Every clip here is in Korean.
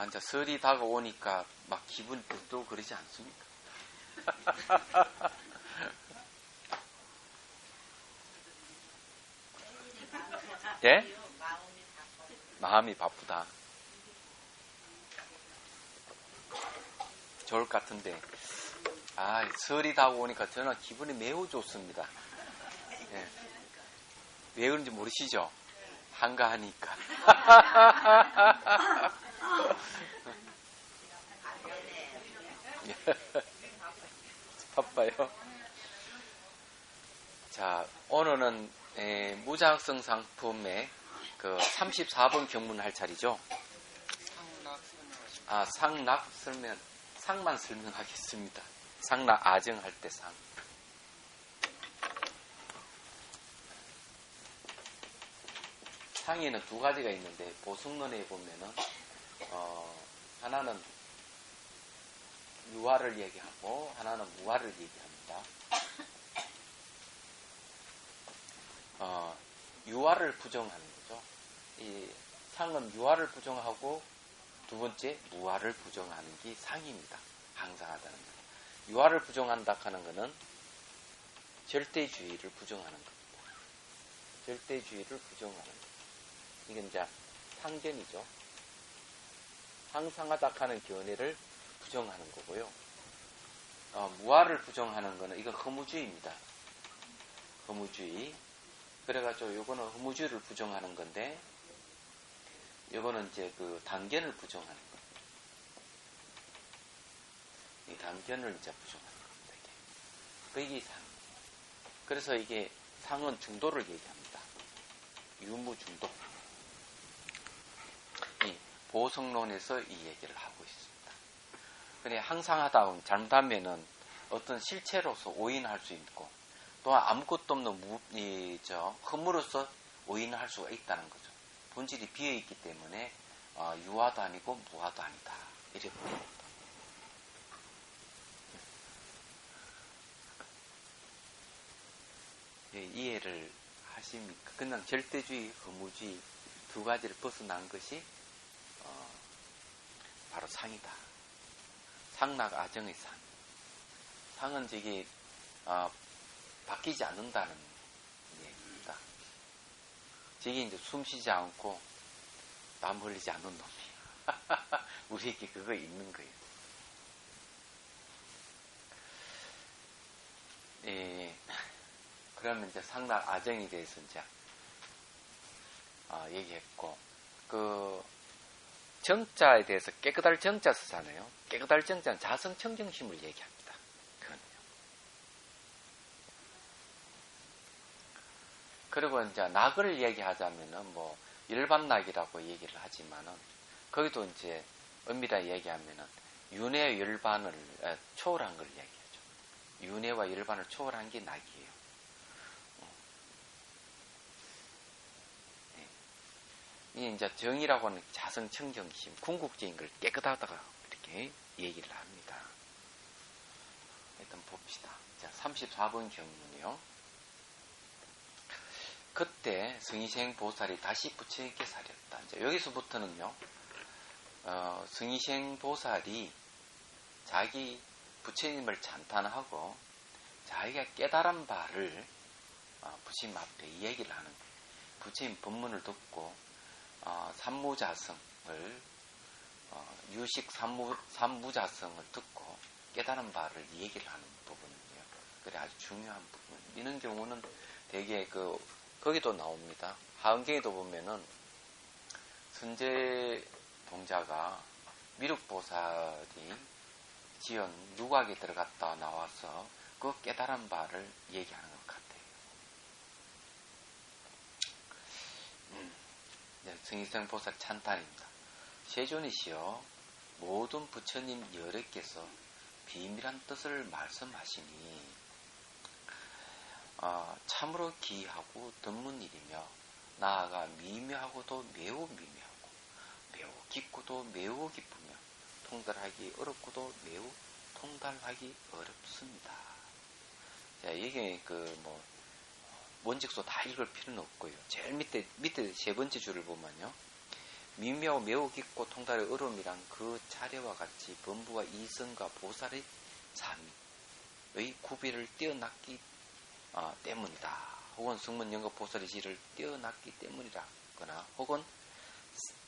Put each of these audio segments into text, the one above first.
이제 설이 다가오니까 막 기분이 들고 그러지 않습니까? 예? 마음이 바쁘다. 좋을 것 같은데. 설이 다가오니까 저는 기분이 매우 좋습니다. 예. 왜 그런지 모르시죠? 한가하니까. 바빠요. 자, 오늘은 무작성 상품의 그 34번 경문 할 차례죠. 상만 설명하겠습니다. 상락 아정할 때 상. 상에는 두 가지가 있는데 보승론에 보면은 하나는 유화를 얘기하고 하나는 무화를 얘기합니다. 유화를 부정하는 거죠. 이 상은 유화를 부정하고 두 번째 무화를 부정하는 게 상입니다. 항상하다는 거. 유화를 부정한다 하는 것은 절대주의를 부정하는 겁니다. 절대주의를 부정하는 것. 이건 이제 상견이죠. 항상하다 하는 견해를 부정하는 거고요. 무화를 부정하는 거는 이건 허무주의입니다. 허무주의. 그래가지고 요거는 허무주의를 부정하는 건데, 요거는 이제 그 단견을 부정하는 겁니다. 이 단견을 이제 부정하는 겁니다. 이게 상. 그래서 이게 상은 중도를 얘기합니다. 유무중도. 이 보성론에서 이 얘기를 하고 있습니다. 그래 항상하다 잘못하면은 어떤 실체로서 오인할 수 있고, 또한 아무것도 없는 허물로서 오인을 할 수가 있다는 거죠. 본질이 비어있기 때문에 유화도 아니고 무화도 아니다. 이렇게 봅니다. 예, 이해를 하십니까? 그냥 절대주의, 허무주의 두 가지를 벗어난 것이 바로 상이다. 상락 아정의 상. 상은 저기 바뀌지 않는다는 얘기입니다. 저게 이제 숨 쉬지 않고 땀 흘리지 않는 놈이에요. 우리에게 그거 있는 거예요. 그러면 이제 상락 아정에 대해서 이제 얘기했고, 그 정자에 대해서 깨끗할 정자 쓰잖아요. 깨끗할 정자는 자성청정심을 얘기합니다. 그리고 이제 낙을 얘기하자면은 뭐 일반 낙이라고 얘기를 하지만은 거기도 이제 엄밀하게 얘기하면은 윤회 열반을 초월한 걸 얘기하죠. 윤회와 열반을 초월한 게 낙이에요. 이 이제 정이라고 하는 자성청정심, 궁극적인 걸 깨끗하다가 이렇게 얘기를 합니다. 일단 봅시다. 자, 34번 경문이요. 그때 성의생 보살이 다시 부처님께 사렸다. 이제 여기서부터는요, 성의생 보살이 자기 부처님을 찬탄하고 자기가 깨달은 바를 부처님 앞에 얘기를 하는 거예요. 부처님 법문을 듣고 삼무자성을 유식 삼무자성을 듣고 깨달은 바를 얘기를 하는 부분이에요. 그래 아주 중요한 부분. 이런 경우는 되게 거기도 나옵니다. 하은경에도 보면은 선제 동자가 미륵보살이 지은 누각에 들어갔다 나와서 그 깨달은 바를 얘기하는 것 같아요. 성의생 보살 찬탄입니다. 세존이시여, 모든 부처님 여러께서 비밀한 뜻을 말씀하시니 참으로 기이하고 드문 일이며 나아가 미묘하고도 매우 미묘하고 매우 깊고도 매우 깊으며 통달하기 어렵고도 매우 통달하기 어렵습니다. 자, 이게 원직소 다 읽을 필요는 없고요. 제일 밑에 세 번째 줄을 보면요. 미묘하고 매우 깊고 통달의 어려움이란 그 차례와 같이 범부와 이성과 보살의 삶의 구비를 뛰어났기 때문이다. 혹은 승문 영급 보살의 지를 뛰어났기 때문이라거나 혹은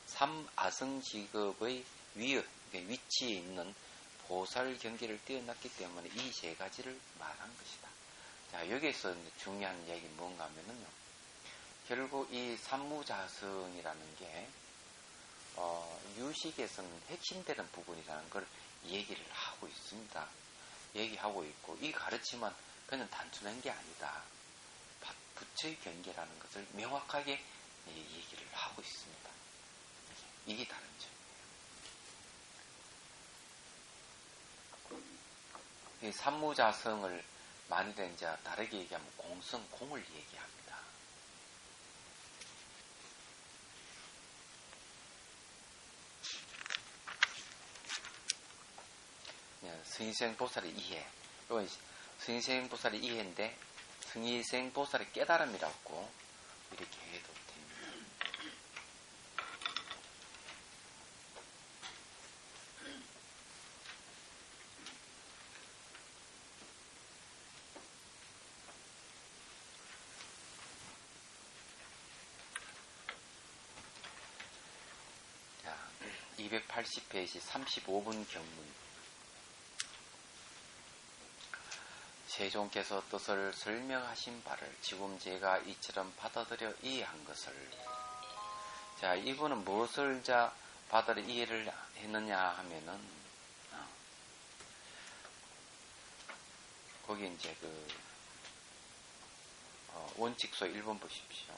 삼아성직업의 위치에 있는 보살 경계를 뛰어났기 때문에 이 세 가지를 말한 것이다. 자, 여기에서 중요한 이야기는 뭔가 하면은요. 결국 이 삼무자성이라는 게 유식에서는 핵심되는 부분이라는 걸 얘기를 하고 있습니다. 얘기하고 있고 이 가르침은 그냥 단순한 게 아니다. 부처의 경계라는 것을 명확하게 얘기를 하고 있습니다. 이게 다른 점. 이 삼무자성을 많이들 이제 다르게 얘기하면 공성, 공을 얘기합니다. 승희생보살의 이해. 이건 승희생보살의 이해인데 승희생보살의 깨달음이라고 이렇게 해도 됩니다. 자, 280페이지 35분 경문. 세종께서 뜻을 설명하신 바를 지금 제가 이처럼 받아들여 이해한 것을. 자, 이분은 무엇을 받아들여 이해를 했느냐 하면은, 거기 이제 원칙서 1번 보십시오.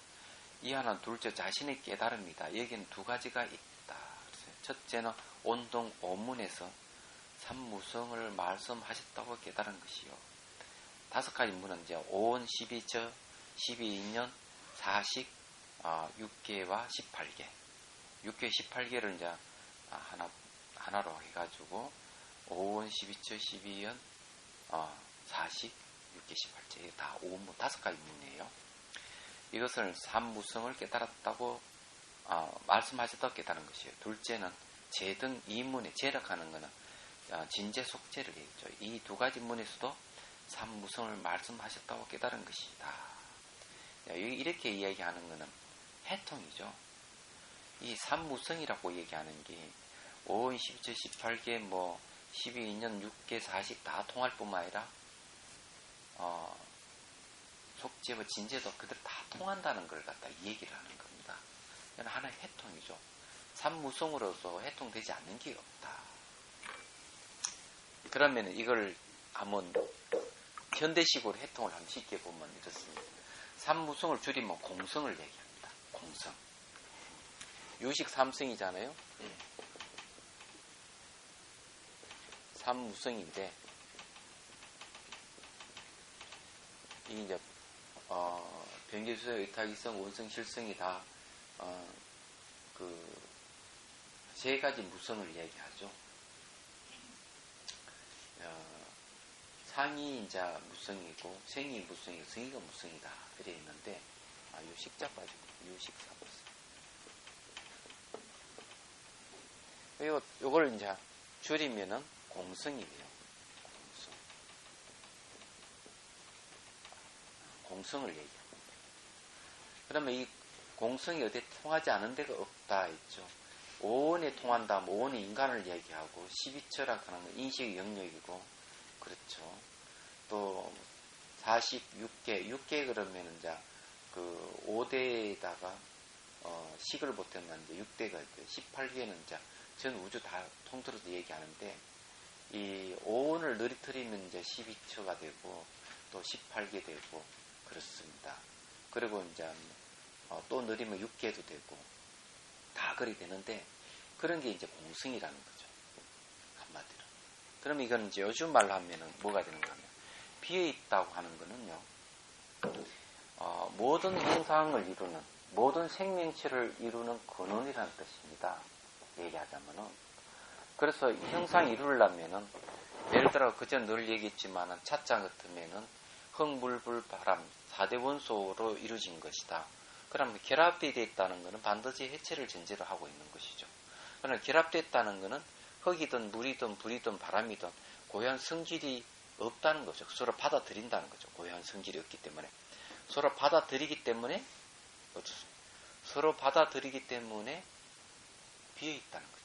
이하는 둘째 자신의 깨달음이다. 여기는 두 가지가 있다. 첫째는 온동 오문에서 삼무성을 말씀하셨다고 깨달은 것이요. 다섯 가지 문은 이제 5원, 12저, 12인연, 4식, 6개와 18개. 6개, 18개를 이제 하나로 해가지고 5원, 12저, 12연, 4식, 6개, 18개. 이게 다 5문, 다섯 가지 문이에요. 이것을 삼무성을 깨달았다고 말씀하셨다고 깨달은 것이에요. 둘째는 제등 2문에 제락하는 것은 진제 속제를 했죠. 이 두 가지 문에서도 삼무성을 말씀하셨다고 깨달은 것이다. 이렇게 이야기하는 것은 해통이죠. 이 삼무성이라고 얘기하는 게 5원, 12조, 18개, 12인연, 6개, 4식 다 통할 뿐만 아니라 속죄와 진제도 그들 다 통한다는 걸 갖다 얘기를 하는 겁니다. 이건 하나의 해통이죠. 삼무성으로서 해통되지 않는 게 없다. 그러면 이걸 한번 현대식으로 해통을 한번 쉽게 보면 이렇습니다. 삼무성을 줄이면 공성을 얘기합니다. 공성. 유식 삼성이잖아요. 삼무성인데 이게 이제 변계수성, 의탁이성, 원성, 실성이 다 세 가지 무성을 얘기하죠. 상이 이제 무성이고 생이 무성이고 성이가 무성이다 이래 있는데 요 식자 빠지고 유식 사무성. 요걸 이제 줄이면은 공성이 돼요. 공성을 얘기합니다. 그러면 이 공성이 어디에 통하지 않은 데가 없다 했죠. 5원에 통한다면 5원이 인간을 얘기하고 12처라 하는 건 인식의 영역이고 그렇죠. 또 46개 6개 그러면 이제 5대에다가 식을 보태면 이제 6대가 있고요. 18개는 이제 전 우주 다 통틀어서 얘기하는데 이 5원을 늘어뜨리면 이제 12처가 되고 또 18개 되고 그렇습니다. 그리고 이제 또 늘리면 6개도 되고 다 그리 되는데 그런 게 이제 공성이라는 거죠. 한마디로. 그러면 이건 이제 요즘 말로 하면은 뭐가 되는가 하면 비에 있다고 하는 거는요. 모든 형상을 이루는 모든 생명체를 이루는 근원이라는 뜻입니다. 얘기하자면은 그래서 이 형상 이루려면은 예를 들어 그전 늘 얘기했지만은 찻잔 같으면은 흙, 물, 불, 바람 4대 원소로 이루어진 것이다. 그러면 결합이 되어 있다는 것은 반드시 해체를 전제로 하고 있는 것이죠. 그러나 결합됐다는 것은 흙이든 물이든 불이든 바람이든 고유한 성질이 없다는 거죠. 서로 받아들인다는 거죠. 고유한 성질이 없기 때문에. 서로 받아들이기 때문에 어쩌습니까? 서로 받아들이기 때문에 비어있다는 거죠.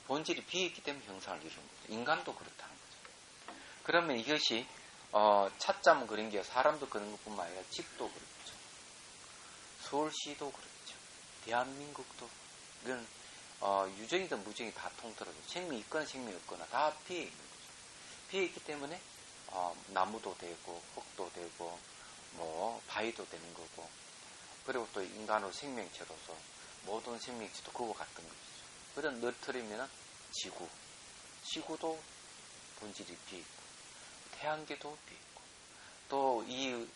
본질이 비어있기 때문에 형상을 이루는 거죠. 인간도 그렇다는 거죠. 그러면 이것이 찻잠 그린 게 사람도 그런 것뿐만 아니라 집도 그렇죠. 서울시도 그렇죠. 대한민국도 이건 유정이든 무정이 다 통틀어서 생명이 있거나 생명이 없거나 다 비어있는 거죠. 비어있기 때문에 나무도 되고 흙도 되고 뭐 바위도 되는 거고 그리고 또 인간의 생명체로서 모든 생명체도 그거 같은 것이죠. 그런 너트리면 지구도 본질이 비어있고 태양계도 비어있고 또 이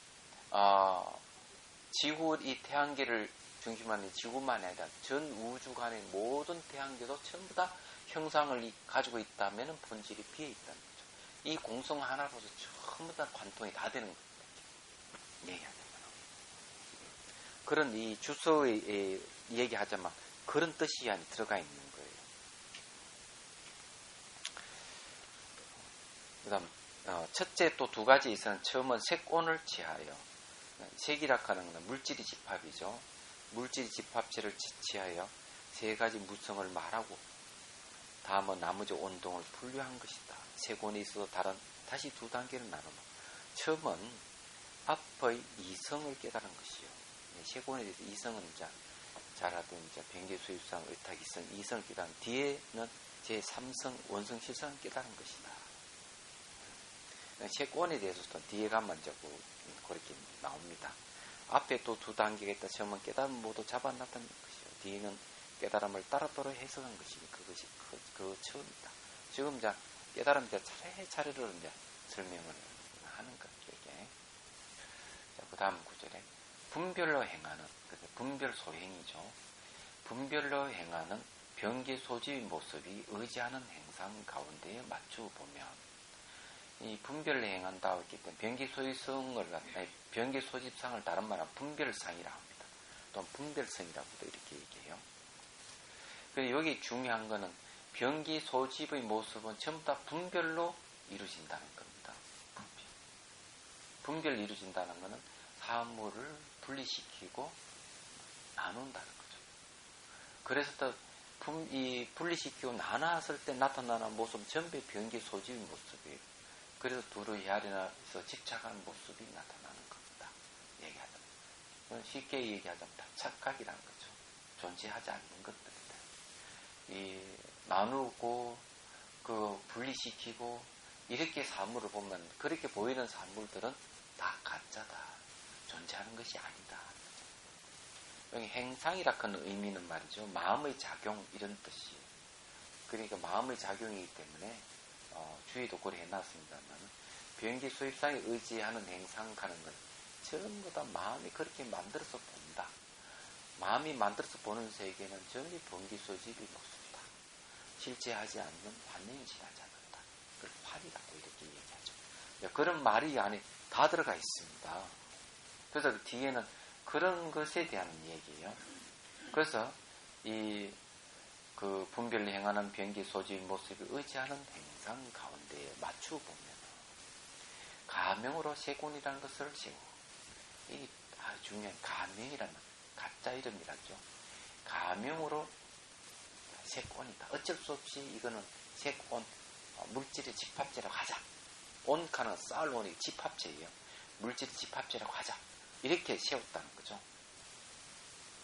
지구 이 태양계를 중심하는 지구만 아니라 전 우주간의 모든 태양계도 전부 다 형상을 가지고 있다면 본질이 비어있다는 거죠. 이 공성 하나로서 전부 다 관통이 다 되는 겁니다. 얘기하자면 그런 이 주소에 얘기하자면 그런 뜻이 안에 들어가 있는 거예요. 그 다음 첫째 또 두 가지 있어는 처음은 색온을 취하여 색이라 하는 것은 물질이 집합이죠. 물질 집합체를 취하여 세 가지 무성을 말하고 다음은 나머지 온동을 분류한 것이다. 색온이 있어도 다시 두 단계를 나누면 처음은 앞의 이성을 깨달은 것이요. 색온에 대해서 이성은 잘 알던 변개수입상, 의탁이성, 이성을 깨달은 뒤에는 제3성, 원성, 실성을 깨달은 것이다. 색온에 대해서도 뒤에 가면 그렇게 나옵니다. 앞에 또 두 단계가 있다. 처음은 깨달음 모두 잡아 나타낸 것이요. 뒤에는 깨달음을 따로따로 해석한 것이 그것이 그 처음이다. 지금 깨달음 차례차례로 설명을 하는 것. 그 다음 구절에 분별로 행하는 분별 소행이죠. 분별로 행하는 변기 소지의 모습이 의지하는 행상 가운데에 맞추어 보면 이 분별로 행한다 했기 때문에 변기 소지성을 변기 소집상을 다른 말은 분별상이라 합니다. 또는 분별성이라고도 이렇게 얘기해요. 그리고 여기 중요한 거는 변기 소집의 모습은 전부 다 분별로 이루어진다는 겁니다. 분별로 이루어진다는 것은 사물을 분리시키고 나눈다는 거죠. 그래서 또 이 분리시키고 나눴을 때 나타나는 모습은 전부 변기 소집의 모습이에요. 그래서 두루 헤아려서 집착하는 모습이 나타나는 겁니다. 얘기하자면 쉽게 얘기하자면 다 착각이라는 거죠. 존재하지 않는 것들이다. 이 나누고 분리시키고 이렇게 사물을 보면 그렇게 보이는 사물들은 다 가짜다. 존재하는 것이 아니다. 여기 행상이라 하는 의미는 말이죠. 마음의 작용 이런 뜻이. 그러니까 마음의 작용이기 때문에 주의도 고려해놨습니다만 변기 수입상에 의지하는 행상 가는 건 전부 다 마음이 그렇게 만들어서 본다. 마음이 만들어서 보는 세계는 전부 변기 소집이 높습니다. 실제하지 않는 환영이 지나지 않는다. 그걸 활이라고 이렇게 얘기하죠. 그런 말이 안에 다 들어가 있습니다. 그래서 그 뒤에는 그런 것에 대한 얘기예요. 그래서 그 분별로 행하는 변기 소집 모습이 의지하는 행상 가운데에 맞추어 보면 가명으로 세곤이라는 것을 세우고 이게 아주 중요한 가명이라는 가짜 이름이라죠. 가명으로 색온이다. 어쩔 수 없이 이거는 색온 물질의 집합체라고 하자. 온카는 쌓을 온이 집합체예요. 물질의 집합체라고 하자. 이렇게 세웠다는 거죠.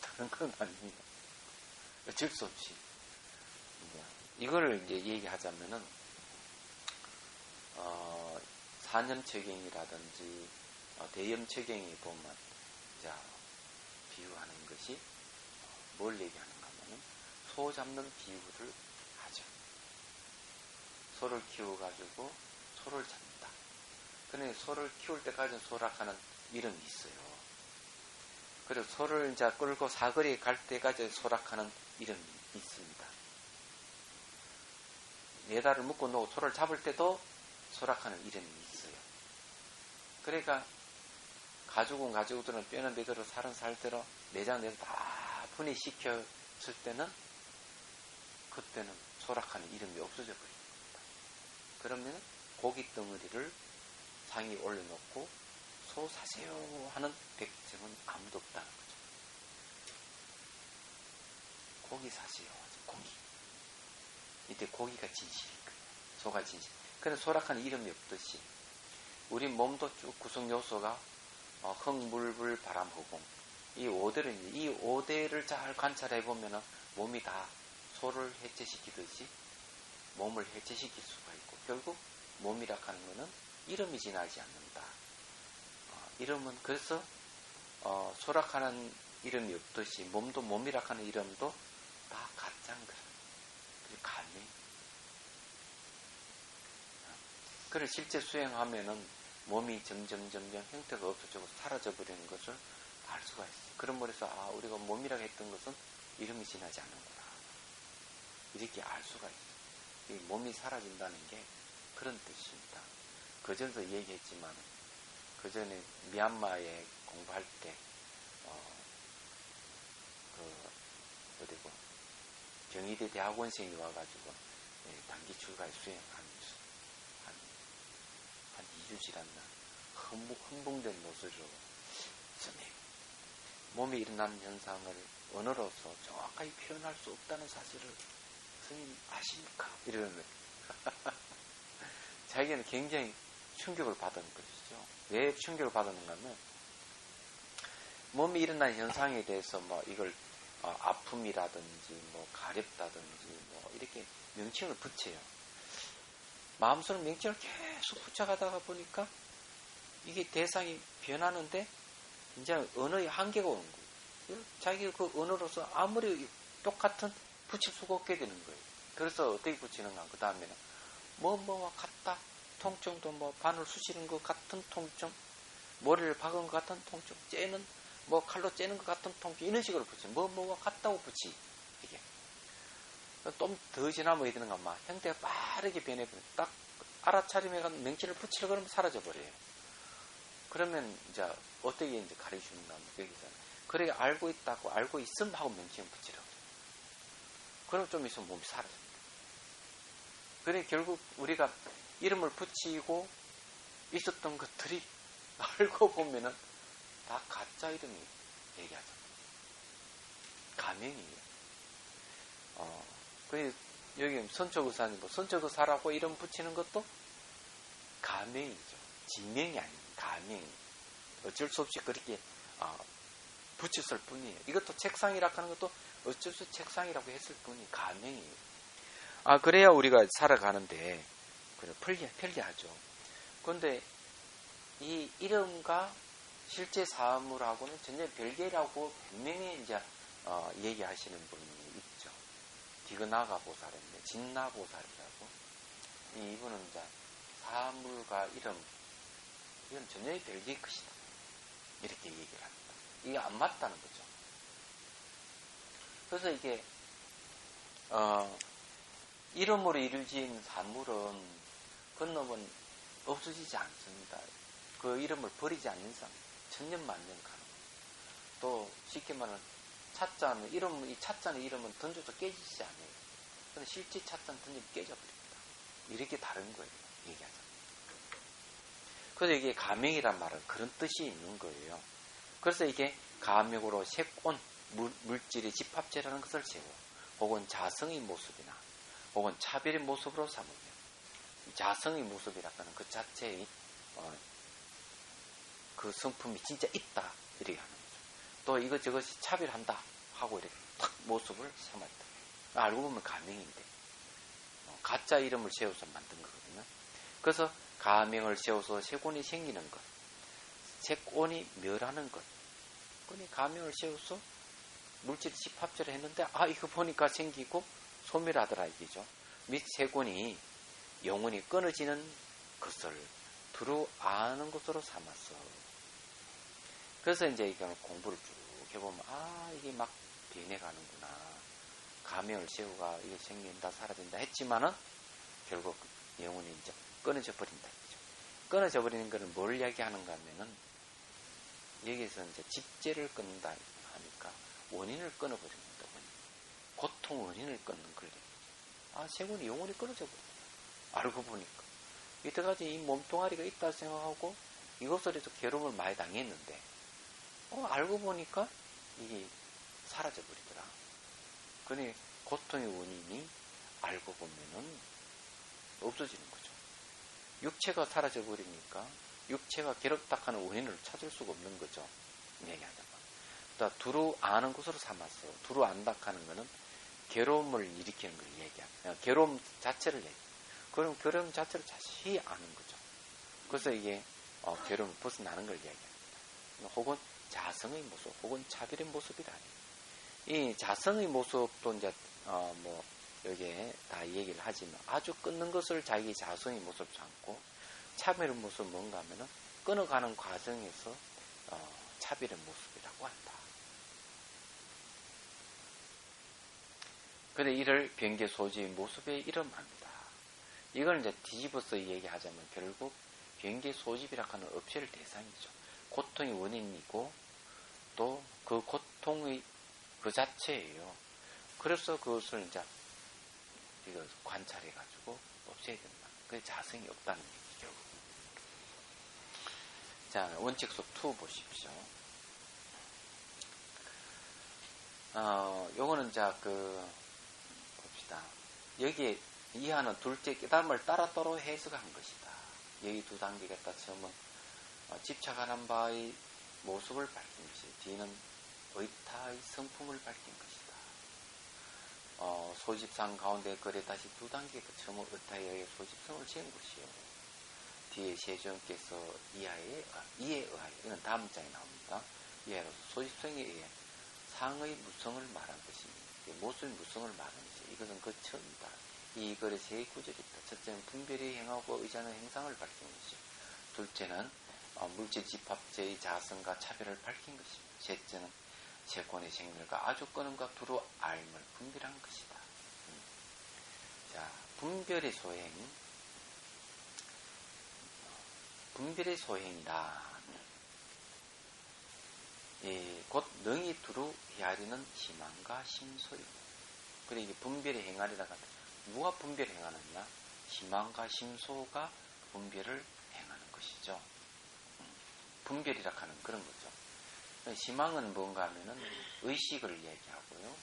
다른 건 아닙니다. 어쩔 수 없이. 이거를 이제 얘기하자면은, 산염체경이라든지, 대염체경이 보면, 비유하는 것이, 뭘 얘기하는가 하면은, 소 잡는 비유를 하죠. 소를 키워가지고, 소를 잡는다. 그런데 소를 키울 때까지 소락하는 이름이 있어요. 그리고 소를 끌고 사거리에 갈 때까지 소락하는 이름이 있습니다. 네달을 묶고 놓고 소를 잡을 때도 소락하는 이름이 있어요. 그러니까 가죽은 가죽으로, 뼈는 뼈대로, 살은 살대로, 내장 내로 다 분해시켰을 때는 그때는 소락하는 이름이 없어져 버립니다. 그러면 고기 덩어리를 상에 올려놓고 소 사세요 하는 백성은 아무도 없다는 거죠. 고기 사세요. 고기. 이때 고기가 진실인 거예요. 소가 진실. 그래서 소락하는 이름이 없듯이 우리 몸도 쭉 구성 요소가 흙, 물, 불, 바람, 허공. 이 5대를 잘 관찰해 보면은 몸이 다 소를 해체시키듯이 몸을 해체시킬 수가 있고, 결국 몸이라 하는 것은 이름이 지나지 않는다. 이름은 그래서 소락하는 이름이 없듯이 몸도 몸이라 하는 이름도 다 가짜인 거야. 그리고 가명. 그걸 실제 수행하면은 몸이 점점 형태가 없어지고 사라져버리는 것을 알 수가 있어요. 그런 면에서 우리가 몸이라고 했던 것은 이름이 지나지 않는구나. 이렇게 알 수가 있어요. 이 몸이 사라진다는 게 그런 뜻입니다. 그전에도 얘기했지만, 그전에 미얀마에 공부할 때 어디고 경희대 대학원생이 와가지고 단기 출가에 수행한 2주 지났나 흥분된 모습으로 스님, 몸이 일어나는 현상을 언어로서 정확하게 표현할 수 없다는 사실을 스님 아십니까? 이러는 거예요. 자기는 굉장히 충격을 받은 것이죠. 왜 충격을 받았는가 하면, 몸이 일어나는 현상에 대해서 이걸 아픔이라든지 가렵다든지 이렇게 명칭을 붙여요. 마음속으로 명칭을 계속 붙여가다가 보니까 이게 대상이 변하는데 이제 언어의 한계가 오는 거예요. 자기가 그 언어로서 아무리 똑같은 붙일 수가 없게 되는 거예요. 그래서 어떻게 붙이는가? 그 다음에는 뭐와 같다. 통증도 바늘 쑤시는 것 같은 통증, 머리를 박은 것 같은 통증, 째는 칼로 째는 것 같은 통증, 이런 식으로 붙이는 뭐와 같다고 붙이. 이게 좀 더 지나면 어디 되는가? 형태가 빠르게 변해버려요. 딱 알아차림에 명칭을 붙이려고 그러면 사라져버려요. 그러면 이제 어떻게 이제 가르쳐주는가 하면 여기서 그래 알고 있다고 알고 있음 하고 명칭을 붙이라고. 그럼 좀 있으면 몸이 사라집니다. 그래 결국 우리가 이름을 붙이고 있었던 것들이 알고 보면은 다 가짜 이름이 얘기하잖아요. 가명이에요. 그래 여기 선척의사님 선척의사라고 이름 붙이는 것도 가명이죠. 진명이 아닙니다. 가명이. 어쩔 수 없이 그렇게 붙였을 뿐이에요. 이것도 책상이라고 하는 것도 어쩔 수 없이 책상이라고 했을 뿐이 가명이에요. 그래야 우리가 살아가는데 그래 편리하죠. 그런데 이 이름과 실제 사물하고는 전혀 별개라고 분명히 이제 얘기하시는 분이 있죠. 디그나가 보살인데 진나 보살이라고. 이분은 이제 사물과 이름 이건 전혀 별개의 것이다. 이렇게 얘기를 합니다. 이게 안 맞다는 거죠. 그래서 이게 이름으로 이루어진 사물은 그놈은 없어지지 않습니다. 그 이름을 버리지 않는 이상 천년만년 가는 거예요. 또 쉽게 말하면 찻잔 이 찻잔의 이름은 던져도 깨지지 않아요. 근데 실제 찻잔 던지면 깨져버립니다. 이렇게 다른 거예요. 얘기하자. 그래서 이게 가명이란 말은 그런 뜻이 있는 거예요. 그래서 이게 가명으로 색온 물질의 집합체라는 것을 세워 혹은 자성의 모습이나 혹은 차별의 모습으로 삼으면 자성의 모습이라고 하는 그 자체의 그 성품이 진짜 있다 이렇게 하는 거죠. 또 이것저것이 차별한다 하고 이렇게 탁 모습을 삼았다. 알고 보면 가명인데 가짜 이름을 세워서 만든 거거든요. 그래서 가명을 세워서 색온이 생기는 것, 색온이 멸하는 것. 그니 가명을 세워서 물질 집합체를 했는데 이거 보니까 생기고 소멸하더라 이게죠. 및 색온이 영혼이 끊어지는 것을 두루 아는 것으로 삼았어. 그래서 이제 이거는 공부를 쭉 해보면 이게 막 변해가는구나. 가명을 세우가 이게 생긴다 사라진다 했지만은 결국 영혼이 이제 끊어져 버린다. 끊어져 버리는 것을 뭘 이야기하는가 하면은 여기서 이제 집재를 끊는다 하니까 원인을 끊어버립니다. 고통 원인을 끊는 권리. 세군이 영원히 끊어져 버립니다. 알고 보니까. 이때까지 이 몸뚱아리가 있다 생각하고 이것을 해서 괴로움을 많이 당했는데, 알고 보니까 이게 사라져 버리더라. 그러니 고통의 원인이 알고 보면은 없어지는 거죠. 육체가 사라져 버리니까 육체가 괴롭다 하는 원인을 찾을 수가 없는 거죠. 얘기하자면. 그러니까 두루 아는 것으로 삼았어. 두루 안다 하는 거는 괴로움을 일으키는 걸 얘기합니다. 괴로움 자체를 얘기해요. 그럼 괴로움 자체를 자세히 아는 거죠. 그래서 이게 괴로움을 벗어나는 걸 얘기합니다. 혹은 자성의 모습, 혹은 차별의 모습이다. 이 자성의 모습도 이제 여기에 다 얘기를 하지만 아주 끊는 것을 자기 자성의 모습 삼고 차별의 모습은 뭔가 하면은 끊어가는 과정에서 차별의 모습이라고 한다. 그런데 이를 변개 소지의 모습에 이름합니다. 이걸 이제 뒤집어서 얘기하자면 결국 변개 소집이라고 하는 없앨 대상이죠. 고통의 원인이고 또 그 고통의 그 자체예요. 그래서 그것을 이제 이거 관찰해가지고 없애야 된다. 그게 자성이 없다는 얘기죠. 자, 원칙속 2 보십시오. 요거는 봅시다. 여기에 이하는 둘째 깨달음을 따라따로 해석한 것이다. 여기 두 단계가 처음은 집착하는 바의 모습을 밝힌 것이, 뒤는 의타의 성품을 밝힌 것이다. 소집상 가운데 그래 다시 두 단계가 처음은 의타에 의해 소집성을 지은 것이요. 뒤에 세종께서 이에 의하여, 이건 다음 장에 나옵니다. 이하로 소집성에 의해 상의 무성을 말한 것입니다. 모습의 무성을 말하는 것이, 이것은 그 처음이다. 이 글에 세 구절이 있다. 첫째는 분별이 행하고 의지하는 행상을 밝힌 것이요. 둘째는 물질 집합제의 자성과 차별을 밝힌 것입니다. 셋째는 세권의 생멸과 아주 끊음과 두루 알을 분별한 것이다. 자, 분별의 소행이다. 곧 능히 두루 헤아리는 희망과 심소이고. 그래, 이게 분별의 행하리라고 하면 누가 분별을 행하느냐? 희망과 심소가 분별을 행하는 것이죠. 분별이라고 하는 그런 거죠. 희망은 뭔가 하면은 의식을 얘기하고요.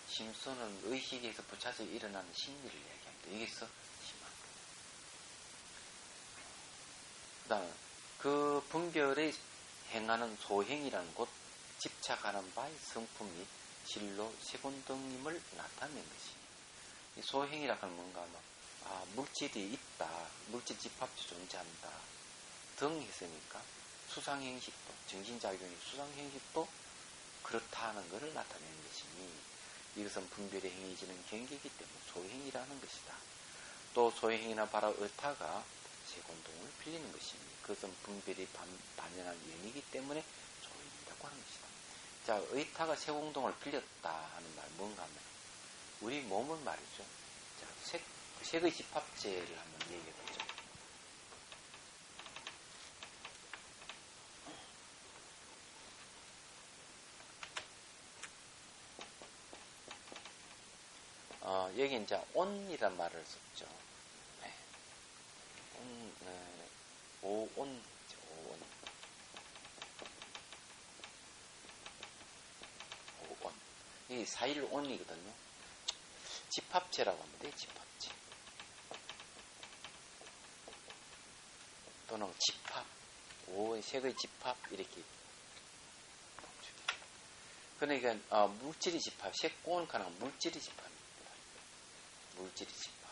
심소는 의식에서 부차져 일어나는 심리를 얘기합니다. 여기서 희망. 그 다음, 그 분별에 행하는 소행이라는 것, 집착하는 바의 성품 및 진로, 세곤 등임을 나타낸 것입니다. 이 소행이라고 하는 뭔가 하면, 물질이 있다, 물질 집합이 존재한다 등 했으니까 수상행식도, 정신작용의 수상행식도 그렇다 하는 것을 나타내는 것이니, 이것은 분별의 행해지는 경계이기 때문에 소행이라는 것이다. 또 소행이나 바로 의타가 세곤동을 빌리는 것입니다. 그것은 분별이 반연한 연이기 때문에 소행이라고 하는 것이다. 자, 의타가 세공동을 빌렸다 하는 말 뭔가 하면 우리 몸은 말이죠. 자, 색의 집합제를 한번 얘기해보죠. 여기 이제 온이란 말을 썼죠. 네. 오온. 이 4일 온이거든요. 집합체라고 하면 돼요, 집합체. 또는 집합, 색의 집합, 이렇게. 그러니까, 물질의 집합, 색고는 가능한 물질의 집합입니다. 물질의 집합.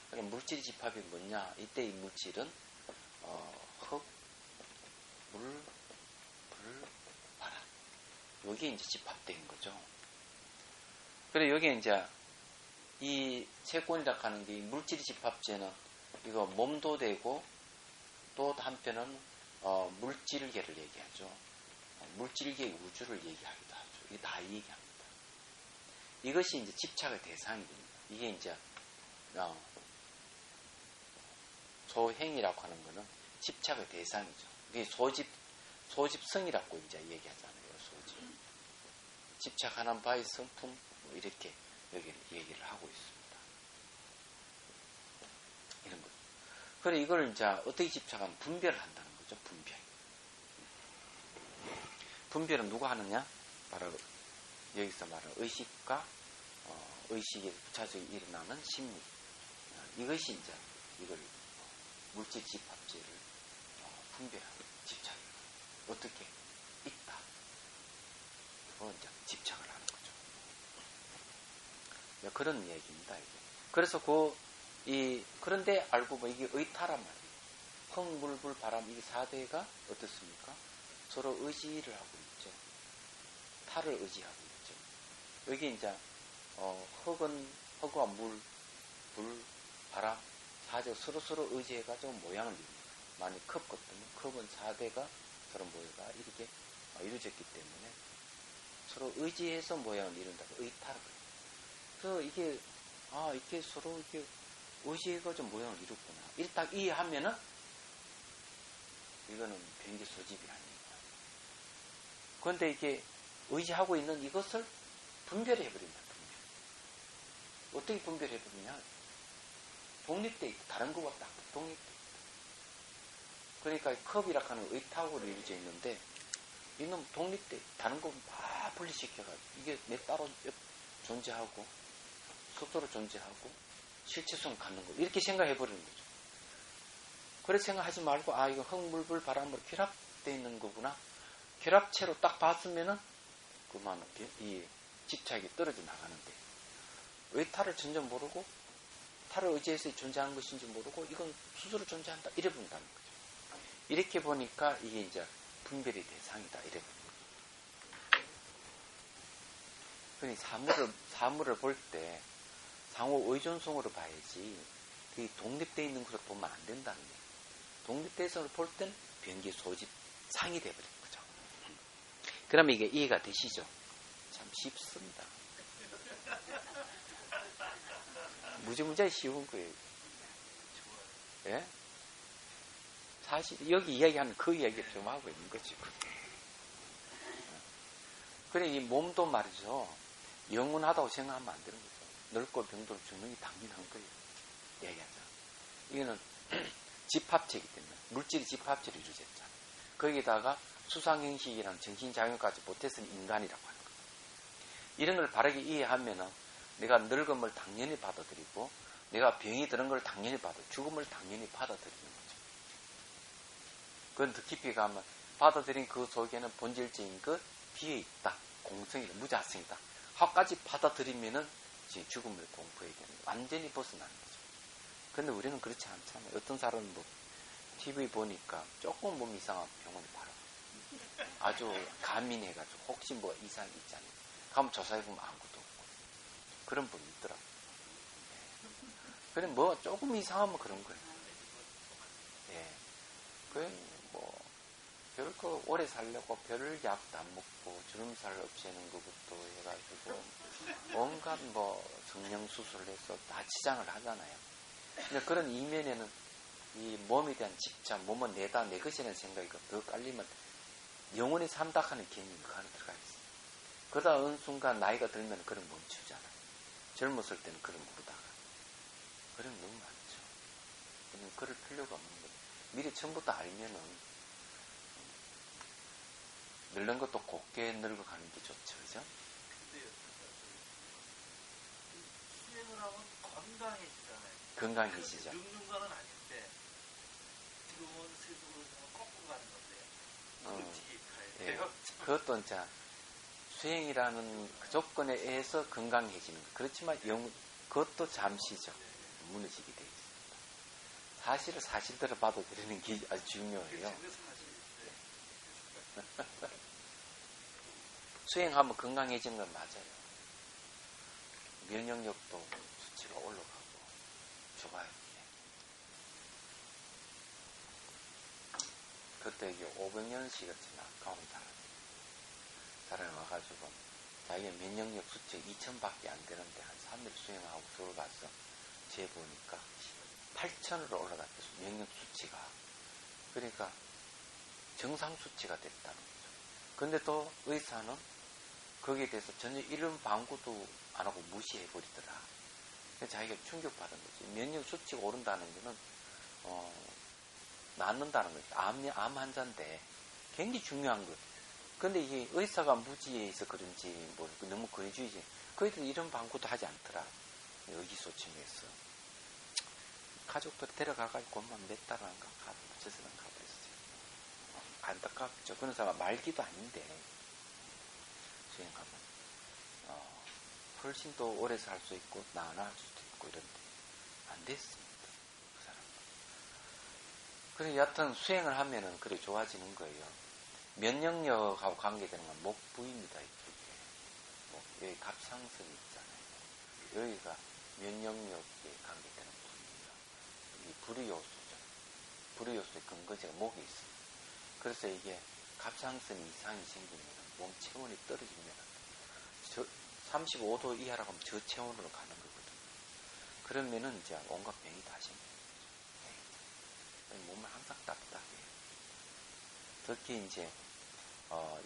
그러니까 물질의 집합이 뭐냐? 이때 이 물질은, 흙, 물, 불, 바람. 여기에 이제 집합된 거죠. 그래, 여기에 이제, 이 세권이라고 하는 게 물질의 집합제는 이거 몸도 되고 또 한편은 물질계를 얘기하죠. 물질계 우주를 얘기하기도 하죠. 이게 다 얘기합니다. 이것이 이제 집착의 대상이 됩니다. 이게 이제 소행이라고 하는 거는 집착의 대상이죠. 이게 소집성이라고 이제 얘기하잖아요. 소집. 집착하는 바의 성품, 뭐 이렇게 여기를 얘기를 하고 있습니다. 이런 거. 그래, 이걸 이제 어떻게 집착하면 분별을 한다는 거죠. 분별. 분별은 누가 하느냐? 바로 여기서 말하는 의식과 의식에 부차적으로 일어나는 심리. 이것이 이제 이걸 물질 집합체를 분별하는 집착. 어떻게 있다. 그거 이제 집착을 하는 거죠. 그런 얘기입니다. 이게. 그래서 그런데 알고 보면 이게 의타란 말이에요. 흙물불 바람 이 4대가 어떻습니까? 서로 의지를 하고 있죠. 타를 의지하고 있죠. 여기 이제 흙과 물, 불, 바람 4대 서로 의지해가지고 모양을 이룹니다. 만약 컵 같으면 컵은 4대가 서로 모여가 이렇게 이루어졌기 때문에 서로 의지해서 모양을 이룬다고 의타를 그래요. 그래서 이게 이렇게 서로 이렇게 의지해가지고 모양을 이뤘구나. 이렇게 딱 이해하면은 이거는 변기 소집이 아니에요. 그런데 이게 의지하고 있는 이것을 분별해버린다. 분별. 어떻게 분별해버리냐? 독립돼 있고 다른 것과 딱 독립돼 있다. 그러니까 컵이라 하는 의타고로 이루어져 있는데 이놈 독립돼 다른 거 막 분리시켜가지고 이게 내 따로 존재하고 스스로 존재하고 실체성 갖는 거 이렇게 생각해버리는 거죠. 그렇게 생각하지 말고 이거 흙물불 바람으로 결합되어 있는 거구나. 결합체로 딱 봤으면은 그만 이 집착이 떨어져 나가는데 왜 타를 전혀 모르고 타를 의지해서 존재하는 것인지 모르고 이건 스스로 존재한다 이래 본다는 거죠. 이렇게 보니까 이게 이제 분별의 대상이다 이래 보는 거죠. 그러니 사물을 볼 때 상호 의존성으로 봐야지 그 독립되어 있는 것을 보면 안 된다는 거예요. 독립돼서 볼 땐 변기 소집 상이 돼버린 거죠. 그러면 이게 이해가 되시죠? 참 쉽습니다. 무지무지하게 쉬운 거예요. 예? 사실 여기 이야기하는 그 이야기를 좀 하고 있는 거지. 그래 이 몸도 말이죠. 영원하다고 생각하면 안 되는 거죠. 늙고 병들고 죽는 게 당연한 거예요. 얘기하자. 이거는 집합체이기 때문에 물질이 집합체로 이루어졌잖아요. 거기다가 수상형식이라는 정신작용까지 못해서는 인간이라고 하는 거예요. 이런 걸 바르게 이해하면은 내가 늙음을 당연히 받아들이고 내가 병이 드는 걸 당연히 죽음을 당연히 받아들이는 거죠. 그건 더 깊이 가면 받아들인 그 속에는 본질적인 것 비어있다. 공성이다. 무자성이다. 하까지 받아들이면은 죽음을 공포에게 완전히 벗어나는 거죠. 근데 우리는 그렇지 않잖아요. 어떤 사람은 TV 보니까 조금 몸 이상한 병원에 바로 아주 가민해가지고 혹시 이상이 있잖아요. 가면 조사해보면 아무것도 없고 그런 분이 있더라고요. 그래 조금 이상하면 그런 거예요. 예. 별거 오래 살려고 별 약도 안 먹고 주름살 없애는 것부터 해가지고 온갖 성형수술을 해서 다 치장을 하잖아요. 근데 그런 이면에는 이 몸에 대한 집착, 몸은 내 것이라는 생각이 더 깔리면 영원히 산다 하는 개념이 그 안에 들어가 있어요. 그러다 어느 순간 나이가 들면 그런 멈추잖아요. 젊었을 때는 그걸 모르다가. 그런 게 너무 많죠. 그럴 필요가 없는 거예요. 미리 처음부터 알면은 늙는 것도 곱게 늙어가는 게 좋죠. 그죠? 수행을 하면 건강해지잖아요. 건강해지죠. 늙는 거는 아닌데 지금은 세속으로 거꾸로 가는 건데요. 어떻게 가야 돼요? 그것도 이제 수행이라는 그 조건에 의해서 건강해지는 거. 그렇지만 그것도 잠시죠. 무너지게 되어 있습니다. 사실을 사실대로 받아들이는 게 아주 중요해요. 수행하면 건강해지는 건 맞아요. 면역력도 수치가 올라가고 좋아요. 그때 이게 500년씩 같은 아까운 사람이 와가지고 자기가 면역력 수치 2000밖에 안 되는데 한 3일 수행하고 들어가서 재보니까 8000으로 올라갔어요. 면역 수치가. 그러니까 정상 수치가 됐다는 거죠. 근데 또 의사는 거기에 대해서 전혀 이런 방구도 안 하고 무시해버리더라. 그래서 자기가 충격받은 거지. 면역 수치가 오른다는 거는, 낫는다는 거지. 암 환자인데 굉장히 중요한 거. 근데 이게 의사가 무지해서 그런지, 너무 권위주의지. 거기도 이런 방구도 하지 않더라. 의기소침해서. 가족들 데려가가지고 그만 몇 달 안 가고 저서는 가버렸어요. 안타깝죠. 그런 사람 말기도 아닌데 수행하면 훨씬 더 오래 살 수 있고 나아날 수도 있고 이런데 안 됐습니다. 그 사람은. 그래 여하튼 수행을 하면은 그래 좋아지는 거예요. 면역력하고 관계되는 건 목 부위입니다. 이쪽에 여기 갑상선이 있잖아요. 여기가 면역력에 관계되는 부위입니다. 이 불의요소죠. 불의요소의 근거지가 목에 있어요. 그래서 이게 갑상선 이상이 생기면 몸 체온이 떨어지면 35도 이하라고 하면 저체온으로 가는 거거든요. 그러면은 이제 온갖 병이 다 생겨요. 몸을 항상 따뜻하게 해요. 특히 이제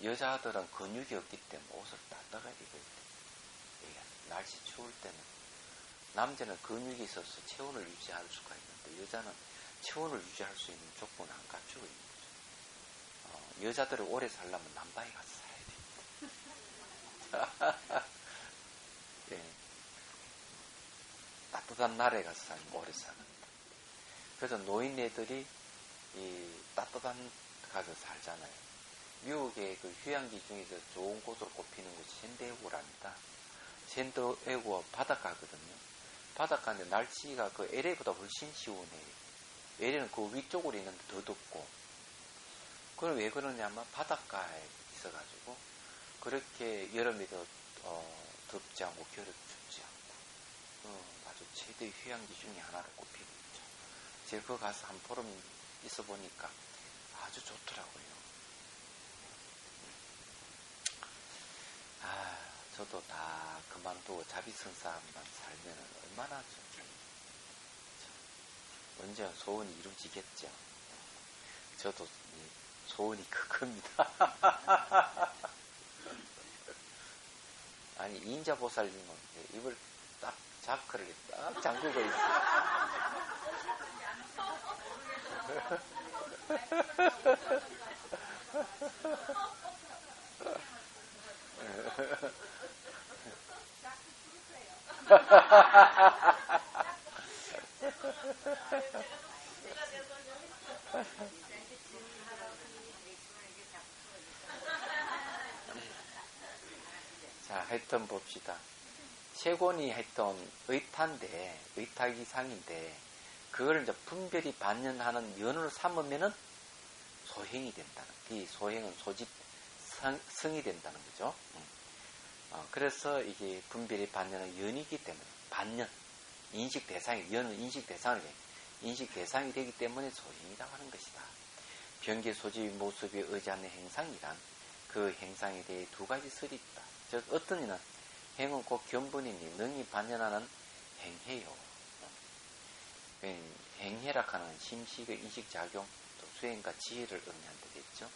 여자들은 근육이 없기 때문에 옷을 따뜻하게 입어야 돼요. 날씨 추울 때는 남자는 근육이 있어서 체온을 유지할 수가 있는데 여자는 체온을 유지할 수 있는 조건을 안 갖추고 있는 거죠. 여자들을 오래 살려면 남바에 가서 살아야 돼요. 예. 따뜻한 나라에 가서 살면 오래 사는. 그래서 노인네들이 이 따뜻한 가서 살잖아요. 미국의 그 휴양지 중에서 좋은 곳으로 꼽히는 곳이 샌디에고랍니다. 샌디에고가 바닷가거든요. 바닷가인데 날씨가 그 LA보다 훨씬 시원해요. LA는 그 위쪽으로 있는데 더 덥고. 그럼 왜 그러냐면 바닷가에 있어가지고 그렇게 여름에도 덥지 않고 겨울에도 춥지 않고 아주 최대 휴양지 중에 하나로 꼽히고 있죠. 제가 그거 가서 한 보름 있어 보니까 아주 좋더라고요. 저도 다 그만두고 자비성사만 살면 얼마나 좋죠. 언제 소원이 이루어지겠죠. 저도 소원이 겁니다. 아니 인자보살님은 입을 딱 자크를 딱 잠그고 있어요. 자, 하여튼 봅시다. 세곤이 했던 의탁이상인데, 그걸 이제 분별이 반연하는 연으로 삼으면은 소행이 된다는, 이 소행은 소집 성이 된다는 거죠. 그래서 이게 분별이 반연은 연이기 때문에, 반연, 인식 대상이, 연은 인식 대상을 해. 인식 대상이 되기 때문에 소행이라고 하는 것이다. 병계 소집 모습에 의지하는 행상이란 그 행상에 대해 두 가지 설이 있다. 즉 어떤 이는 행은 곧 견본이니 능히 반연하는 행해요. 행해라 하는 심식의 인식작용, 또 수행과 지혜를 의미한다 됐죠.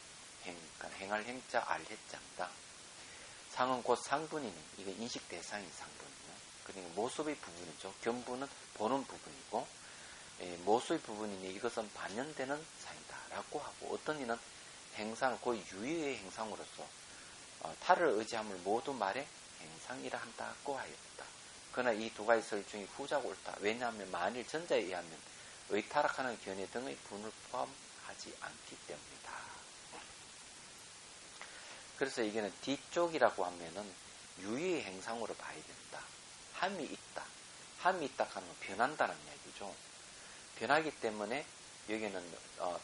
행할 행자 알해자입니다. 상은 곧 상분이니 이게 인식 대상인 상분이요. 그러니까 모습의 부분이죠. 견본은 보는 부분이고 모습의 부분이니 이것은 반연되는 상이다라고 하고, 어떤 이는 행상을 곧 유의의 행상으로서 타를 의지함을 모두 말해 행상이라 한다고 하였다. 그러나 이 두 가지 설 중에 후자가 옳다. 왜냐하면 만일 전자에 의하면 의타락하는 견해 등의 분을 포함하지 않기 때문이다. 그래서 이게는 뒤쪽이라고 하면은 유의의 행상으로 봐야 된다. 함이 있다. 함이 있다 하는 건 변한다는 이야기죠. 변하기 때문에 여기는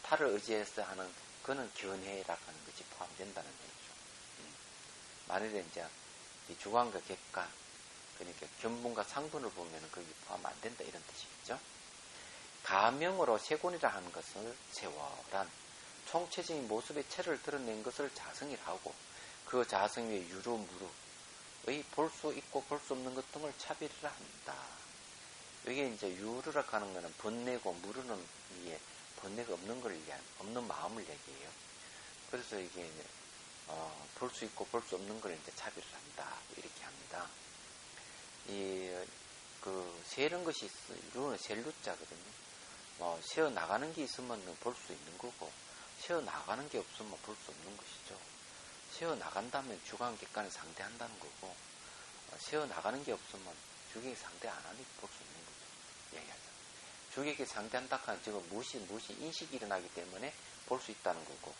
타를 의지해서 하는 그는 견해라고 하는 것이 포함된다는 얘기죠. 만일에 이제 이 주관과 객관, 그러니까 견본과 상분을 보면 거기 포함 안 된다 이런 뜻이겠죠. 가명으로 세곤이라 하는 것을 세월한 총체적인 모습의 체를 드러낸 것을 자성이라 하고, 그 자성 위에 유루 무루의 볼 수 있고 볼 수 없는 것 등을 차별이라 한다. 여기에 이제 유루라 하는 것은 번뇌고, 무루는 위에 번뇌가 없는 걸 얘기하는, 없는 마음을 얘기해요. 그래서 이게 볼 수 있고 볼 수 없는 걸 이제 차별을 한다 이렇게 합니다. 세는 것이 루는 셀루자거든요. 세어 나가는 게 있으면 볼 수 있는 거고 세어 나가는 게 없으면 볼 수 없는 것이죠. 세어 나간다면 주간 객관을 상대한다는 거고 세어 나가는 게 없으면 주객이 상대 안 하니 볼 수 있는 거죠. 얘기하자. 주객이 상대한다 하면 지금 무시 인식이 일어나기 때문에 볼 수 있다는 거고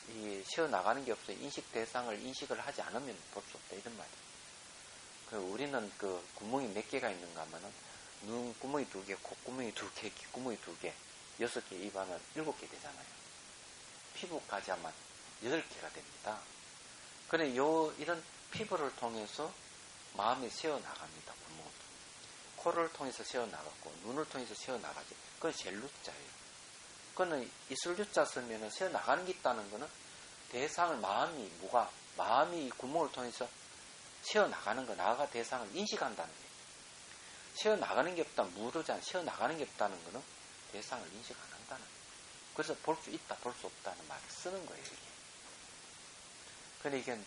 이 세어 나가는 게 없어 인식 대상을 인식을 하지 않으면 볼 수 없다 이런 말이에요. 우리는 그 구멍이 몇 개가 있는가 하면은 눈 구멍이 2개, 콧구멍이 2개, 귓구멍이 2개, 6개 입안은 7개 되잖아요. 피부까지 하면 8개가 됩니다. 그래 이런 피부를 통해서 마음이 새어 나갑니다. 구멍을 통해서. 코를 통해서 새어 나갔고 눈을 통해서 새어 나가지. 그건 셀루자예요. 그거는 이슬루자 쓰면은 새어 나가는 게 있다는 거는 대상을 마음이 이 구멍을 통해서 새어 나가는 거 나가 대상을 인식한다는 거예요. 새어 나가는 게 없다 무르잖아. 새어 나가는 게 없다는 거는 대상을 인식 안 한다는 거예요. 그래서 볼 수 있다 볼 수 없다는 말을 쓰는 거예요. 이게. 근데 이게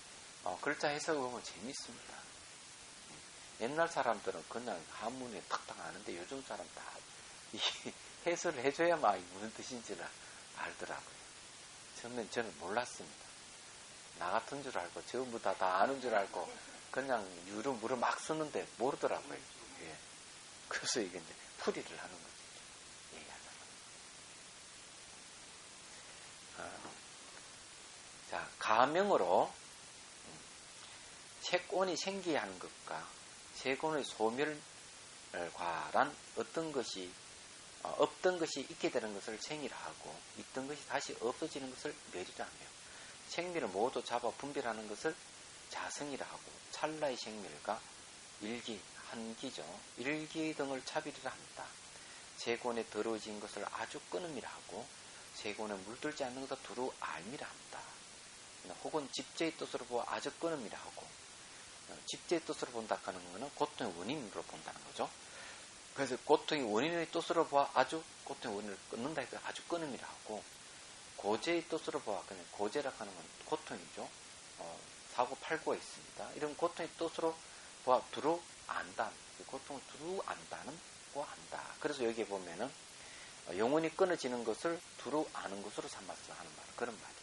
글자 해석을 보면 재밌습니다. 옛날 사람들은 그냥 한문에 탁탁 아는데 요즘 사람 다 해설을 해줘야만 무슨 뜻인지를 알더라고요. 저는 몰랐습니다. 나 같은 줄 알고 전부 다 아는 줄 알고 그냥 유르무르 막 쓰는데 모르더라고요. 예. 그래서 이게 이제 풀이를 하는 거죠. 자, 가명으로 색온이 생기야 하는 것과 색온의 소멸과란 어떤 것이 없던 것이 있게 되는 것을 생이라 하고 있던 것이 다시 없어지는 것을 멸이라 하며 생멸을 모두 잡아 분별하는 것을 자성이라 하고 찰나의 생멸과 일기, 한기죠. 일기 등을 차별이라 합니다. 세곤에 더러워진 것을 아주 끊음이라 하고 세곤에 물들지 않는 것을 두루 알미라 합니다. 혹은 집제의 뜻으로 보아 아주 끊음이라 하고 집제의 뜻으로 본다 하는 것은 고통의 원인으로 본다는 거죠. 그래서 고통의 원인의 뜻으로 보아 아주 고통의 원인을 끊는다 해서 아주 끊음이라 하고 고제의 뜻으로 보아 그냥 고제라 하는 건 고통이죠. 사고 팔고가 있습니다. 이런 고통의 뜻으로 보아 두루 안다. 고통을 두루 안다는 고 안다. 그래서 여기에 보면은 영혼이 끊어지는 것을 두루 아는 것으로 삼아서 하는 말 그런 말이에요.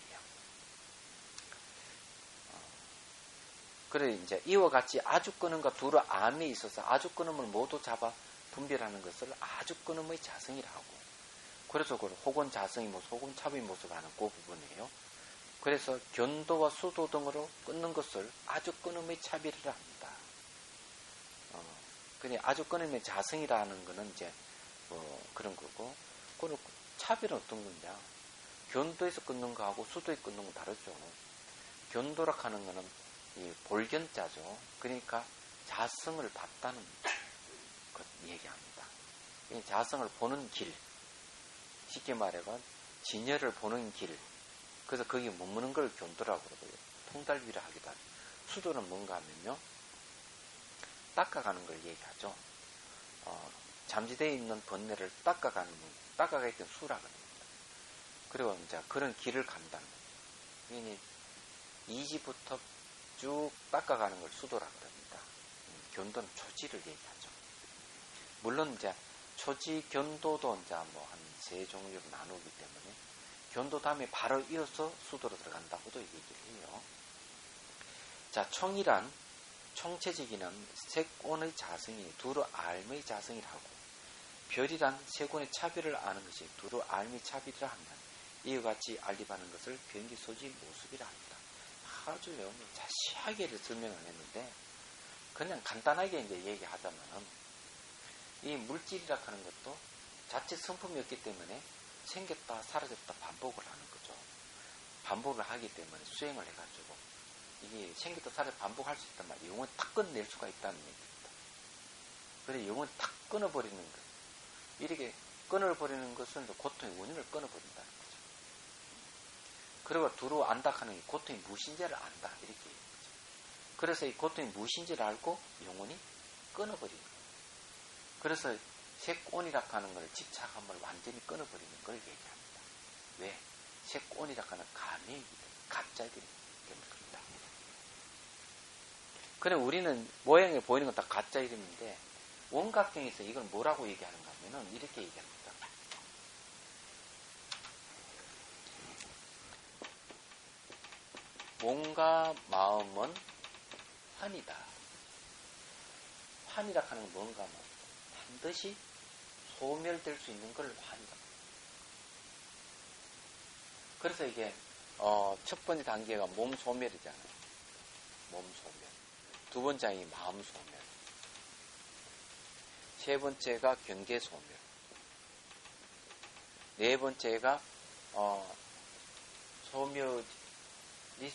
그래 이제 이와 같이 아주 끊음과 두루 암에 있어서 아주 끊음을 모두 잡아 분별하는 것을 아주 끊음의 자성이라 하고 그래서 그 혹은 자성의 모습 혹은 차의 모습을 하는 그 부분이에요. 그래서 견도와 수도 등으로 끊는 것을 아주 끊음의 차별이라 합니다. 그냥 아주 끊음의 자성이라는 것은 이제 그런 거고 그리고 차별은 어떤 거냐 견도에서 끊는 거하고 수도에 끊는 건 다르죠. 견도라 하는 거는 이 볼견자죠. 그러니까 자성을 봤다는 것 얘기합니다. 이 자성을 보는 길, 쉽게 말해봐 진열을 보는 길. 그래서 거기 머무는 걸 견도라고 그러고요. 통달비라 하기도 하죠. 수도는 뭔가 하면요, 닦아가는 걸 얘기하죠. 잠재되어 있는 번뇌를 닦아가 있던 수라 그럽니다. 그리고 이제 그런 길을 간다는 거죠. 이지부터 쭉 닦아가는 걸 수도라 그럽니다. 견도는 초지를 얘기하죠. 물론 이제 초지 견도도 이제 뭐 한 3종류로 나누기 때문에 견도 다음에 바로 이어서 수도로 들어간다고도 얘기를 해요. 자, 총이란 총체적이는 색온의 자성이 두루 알의 자성이라고 별이란 색온의 차별을 아는 것이 두루 알의 차별이라 하면 이와 같이 알립하는 것을 변기소지 모습이라 합니다. 아주요 자세하게 설명을 했는데 그냥 간단하게 이제 얘기하자면은 이 물질이라 하는 것도 자체 성품이 없기 때문에 생겼다 사라졌다 반복을 하는 거죠. 반복을 하기 때문에 수행을 해가지고 이게 생겼다 사라졌다 반복할 수 있단 말이에요. 영혼이 탁 끊어낼 수가 있다는 얘기입니다. 그래서 영혼이 탁 끊어버리는 거예요. 이렇게 끊어버리는 것은 고통의 원인을 끊어버린다는 거죠. 그리고 두루 안다 하는 게 고통이 무엇인지를 안다 이렇게 얘기하죠. 그래서 이 고통이 무엇인지를 알고 영혼이 끊어버리는 거예요. 그래서 색온이라 하는 걸 집착함을 완전히 끊어버리는 걸 얘기합니다. 왜? 색온이라고 하는 가명이기 때문에 가짜 이름이기 때문에 그렇다. 그래 우리는 모양에 보이는 건 다 가짜 이름인데 원각경에서 이걸 뭐라고 얘기하는가 하면은 이렇게 얘기합니다. 몸과 마음은 환이다. 환이라 하는 건 뭔가 하면 반드시 소멸될 수 있는 걸 환이다. 그래서 이게 첫 번째 단계가 몸 소멸이잖아요. 몸 소멸. 두 번째가 마음 소멸. 세 번째가 경계 소멸. 네 번째가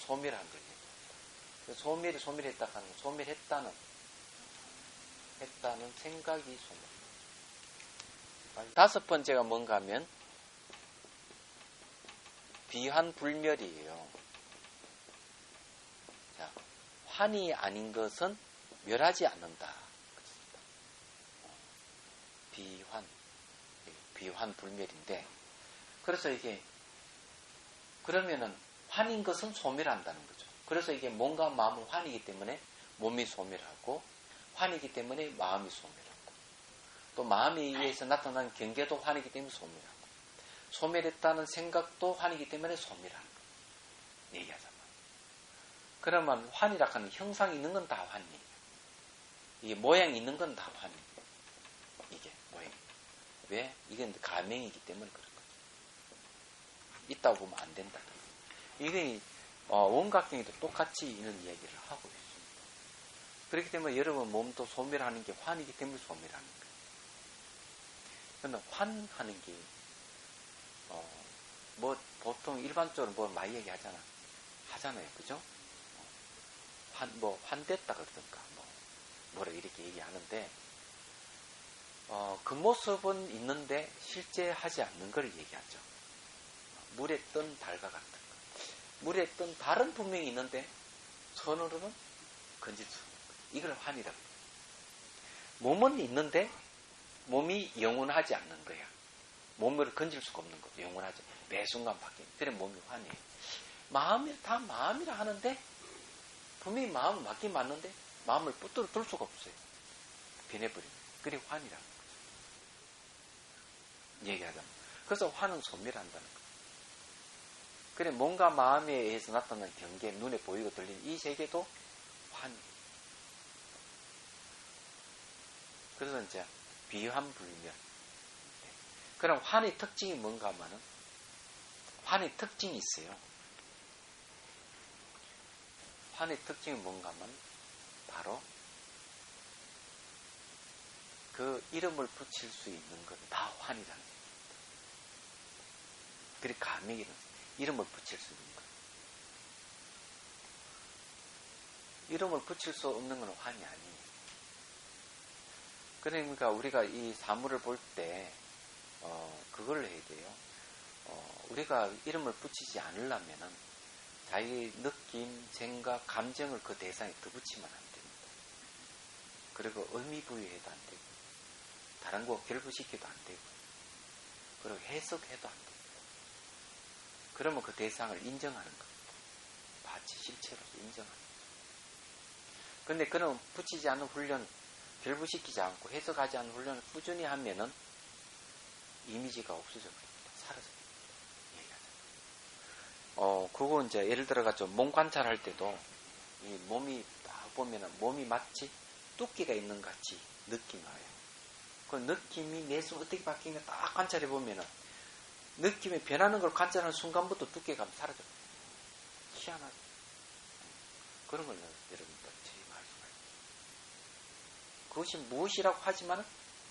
소멸한 거예요. 소멸했다 하는 거, 소멸했다는 생각이 소멸. 다섯 번째가 뭔가 하면 비환불멸이에요. 자, 환이 아닌 것은 멸하지 않는다. 비환불멸인데, 그래서 이게 그러면은 환인 것은 소멸한다는 거죠. 그래서 이게 몸과 마음은 환이기 때문에 몸이 소멸하고, 환이기 때문에 마음이 소멸하고, 또 마음에 의해서 나타나는 경계도 환이기 때문에 소멸하고, 소멸했다는 생각도 환이기 때문에 소멸하는 거 얘기하잖아. 그러면 환이라 하는 형상이 있는 건 다 환이에요. 이게 모양이 있는 건 다 환이에요. 이게 모양. 왜? 이건 가명이기 때문에 그런 거죠. 있다고 보면 안 된다. 이게 원각경에도 똑같이 이런 이야기를 하고 있습니다. 그렇기 때문에 여러분 몸도 소멸하는 게 환이기 때문에 소멸하는 거예요. 그러나 환하는 게 보통 일반적으로 뭐 많이 얘기하잖아요. 그죠? 환됐다 그러든가 뭐라 이렇게 얘기하는데 그 모습은 있는데 실제 하지 않는 걸 얘기하죠. 물에 뜬 달과 같은 거. 물에 뜬 달은 분명히 있는데 손으로는 건질 수 없는 거. 이걸 환이라고 해요. 몸은 있는데 몸이 영원하지 않는 거야. 몸을 건질 수가 없는 거. 영원하지. 매 순간 바뀌는. 그래 몸이 환이에요. 마음이 다 마음이라 하는데 분명히 마음은 맞긴 맞는데 마음을 붙들어 둘 수가 없어요. 변해버리면. 그래 환이라는 거죠. 얘기하자면. 그래서 환은 소멸한다는 거예요. 그래 몸과 마음에 의해서 나타나는 경계, 눈에 보이고 들리는 이 세계도 환이에요. 그래서 이제 비환불멸. 그럼 환의 특징이 뭔가 하면은 환의 특징이 있어요. 환의 특징이 뭔가 하면 바로 그 이름을 붙일 수 있는 건 다 환이라는 겁니다. 그래 가명이는 이름을 붙일 수 있는 것. 이름을 붙일 수 없는 건 환이 아니에요. 그러니까 우리가 이 사물을 볼 때 그걸 해야 돼요. 우리가 이름을 붙이지 않으려면은 자기 느낌, 생각, 감정을 그 대상에 더 붙이면 안 됩니다. 그리고 의미 부여해도 안 되고 다른 거 결부시켜도 안 되고 그리고 해석해도 안 됩니다. 그러면 그 대상을 인정하는 겁니다. 마치 실체로서 인정하는 거죠. 그런데 그런 붙이지 않는 훈련, 결부시키지 않고 해석하지 않는 훈련을 꾸준히 하면은 이미지가 없어져 버립니다. 사라져 버립니다. 그거 이제 예를 들어가지고 몸 관찰할 때도 이 몸이 딱 보면은 몸이 마치 뚜끼가 있는 것 같이 느낌이 와요. 그 느낌이 내 손 어떻게 바뀌냐 딱 관찰해 보면은 느낌이 변하는 걸 관찰하는 순간부터 두께가 사라져요. 희한하죠. 그런 걸 여러분들 제일 말씀하세요. 그것이 무엇이라고 하지만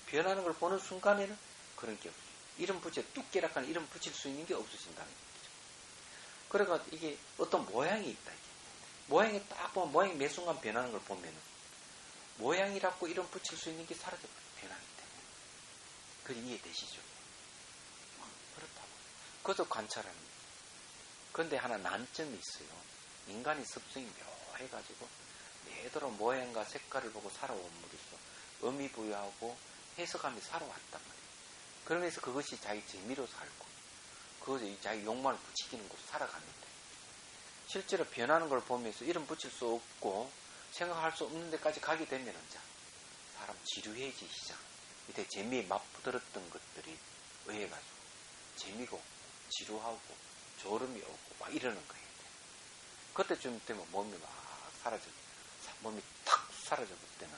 변하는 걸 보는 순간에는 그런 게 없어요. 이름 붙여 두께라고 하는 이름 붙일 수 있는 게 없어진다는 거죠. 그러니까 이게 어떤 모양이 있다. 이게. 모양이 딱 보면 모양이 매 순간 변하는 걸 보면은 모양이라고 이름 붙일 수 있는 게 사라져버려요. 변하기 때문에. 그게 이해되시죠? 그렇다고. 그것도 관찰하는 거예요. 그런데 하나 난점이 있어요. 인간의 습성이 묘해가지고 내도록 모양과 색깔을 보고 살아온 물이죠. 의미 부여하고 해석하며 살아왔단 말이에요. 그러면서 그것이 자기 재미로 살고 그 자기 욕망을 부추기는 곳으로 살아가는데 실제로 변하는 걸 보면서 이름 붙일 수 없고 생각할 수 없는 데까지 가게 되면 이제 사람 지루해지기 시작. 이때 재미에 맛들었던 것들이 의해가지고 재미가 없고 지루하고 졸음이 오고 막 이러는 거예요. 그때쯤 되면 몸이 막 몸이 탁 사라져버릴 때는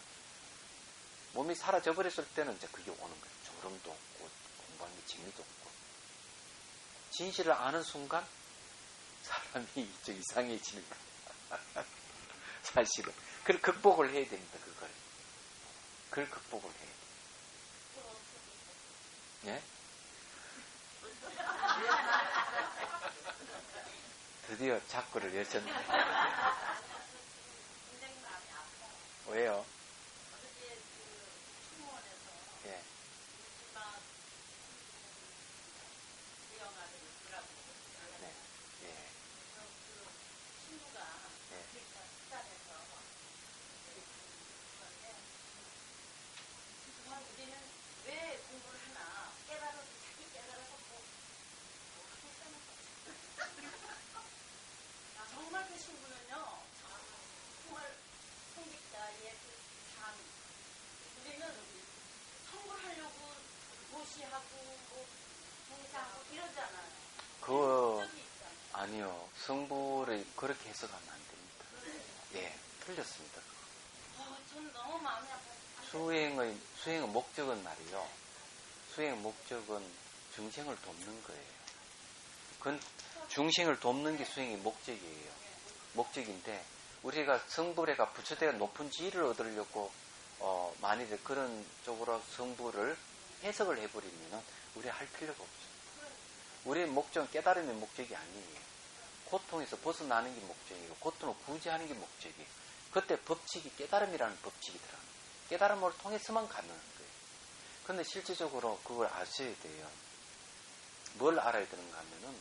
몸이 사라져버렸을 때는 이제 그게 오는 거예요. 졸음도 없고 공부하는 게 재미도 없고 진실을 아는 순간 사람이 좀 이상해지는 거예요. 사실은. 그걸 극복을 해야 됩니다. 그걸 극복을 해야 돼요. 예? 드디어 자꾸를 여셨네. 왜요? 예. 네. 예. 왜 공부를 하나 깨달아서 자기 깨달아서 정말 그 친구는요 정말 성직자의 삶 우리는 성불하려고 고시하고 공사하고 이러잖아요. 아니요. 성불을 그렇게 해석하면 안 됩니다. 예, 틀렸습니다. 전 너무 마음이 아파요. 수행의 목적은 말이요. 수행의 목적은 중생을 돕는 거예요. 그건 중생을 돕는 게 수행의 목적이에요. 목적인데 우리가 성불에가 부처대가 높은 지위를 얻으려고 만일에 그런 쪽으로 성불을 해석을 해버리면 우리 할 필요가 없어요. 우리의 목적은 깨달음의 목적이 아니에요. 고통에서 벗어나는 게 목적이고 고통을 구제하는 게 목적이에요. 그때 법칙이 깨달음이라는 법칙이 들어가요. 깨달음을 통해서만 가능한 거예요. 그런데 실질적으로 그걸 아셔야 돼요. 뭘 알아야 되는가 하면은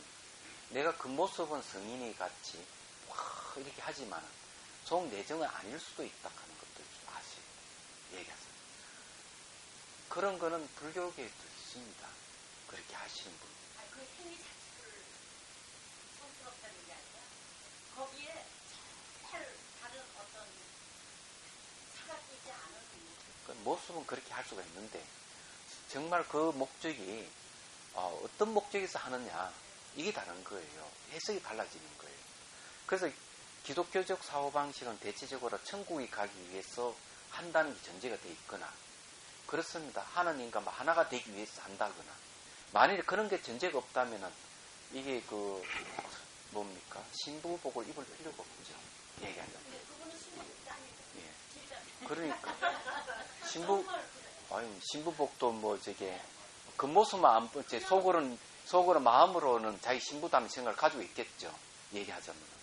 내가 그 모습은 성인이 같이 와 이렇게 하지만 속 내정은 아닐 수도 있다 하는 것도 아셔야 돼요. 얘기하세요. 그런 거는 불교계에도 있습니다. 그렇게 하시는 분. 그 행위 자체를 성스럽다는 게 아니라 거기에 정말 다른 어떤 차가 끼지 않은 그 모습은 그렇게 할 수가 있는데 정말 그 목적이 어떤 목적에서 하느냐 이게 다른 거예요. 해석이 달라지는 거예요. 그래서 기독교적 사고방식은 대체적으로 천국에 가기 위해서 한다는 게 전제가 돼 있거나 그렇습니다. 하나님과 하나가 되기 위해서 한다거나 만일 그런 게 전제가 없다면 이게 뭡니까? 신부복을 입을 필요가 없죠. 얘기하자면. 예. 그러니까 신부복도 그 모습만 속으로 마음으로는 자기 신부다는 생각을 가지고 있겠죠. 얘기하자면.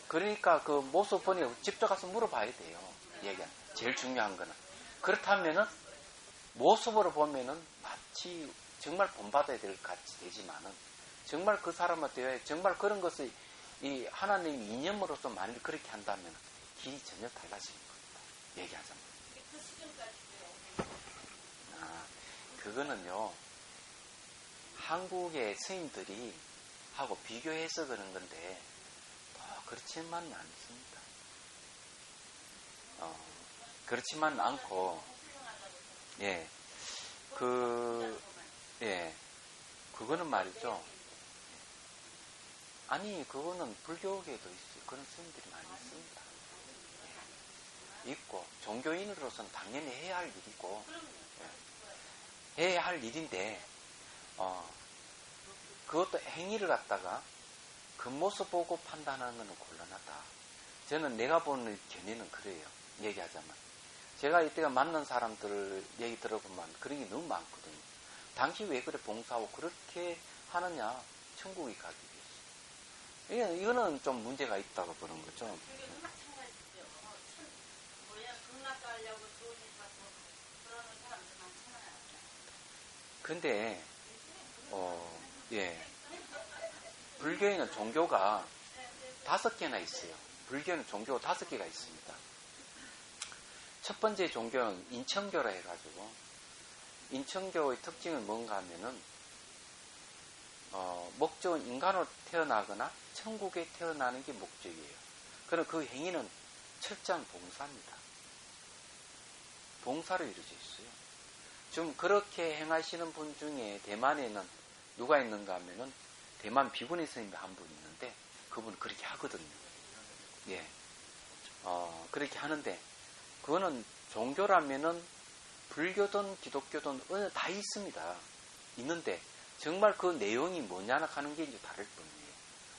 그러니까 그 모습 보니 직접 가서 물어봐야 돼요. 제일 중요한 거는. 그렇다면은 모습으로 보면은 마치 정말 본받아야 될 것 같이 되지만은 정말 그 사람한테 정말 그런 것을 이 하나님 이념으로서 만일 그렇게 한다면 길이 전혀 달라지는 겁니다. 얘기하자면. 그거는요 한국의 스님들이 하고 비교해서 그런 건데 그렇지만은 않습니다. 그렇지만 않고 그거는 말이죠. 아니 그거는 불교계에도 있어요. 그런 스님들이 많이 있습니다. 있고 종교인으로서는 당연히 해야 할 일이고 해야 할 일인데 그것도 행위를 갖다가 겉모습 보고 판단하는 것은 곤란하다. 저는 내가 보는 견해는 그래요. 얘기하자면 제가 이때가 만난 사람들 얘기 들어보면 그런 게 너무 많거든요. 당신 왜 그래 봉사하고 그렇게 하느냐 천국에 가기 위해서. 이거는 좀 문제가 있다고 보는 거죠. 근데 불교에는 종교가 5개나 있어요. 불교는 종교가 5개가 있습니다. 첫 번째 종교는 인천교라 해가지고 인천교의 특징은 뭔가 하면은 목적은 인간으로 태어나거나 천국에 태어나는 게 목적이에요. 그럼 그 행위는 철저한 봉사입니다. 봉사로 이루어져 있어요. 좀 그렇게 행하시는 분 중에 대만에는 누가 있는가 하면은 대만 비구니 스님이 한 분 있는데 그분은 그렇게 하거든요. 예. 그렇게 하는데 그거는 종교라면은 불교든 기독교든 어느 다 있습니다. 있는데 정말 그 내용이 뭐냐 하는 게 이제 다를 뿐이에요.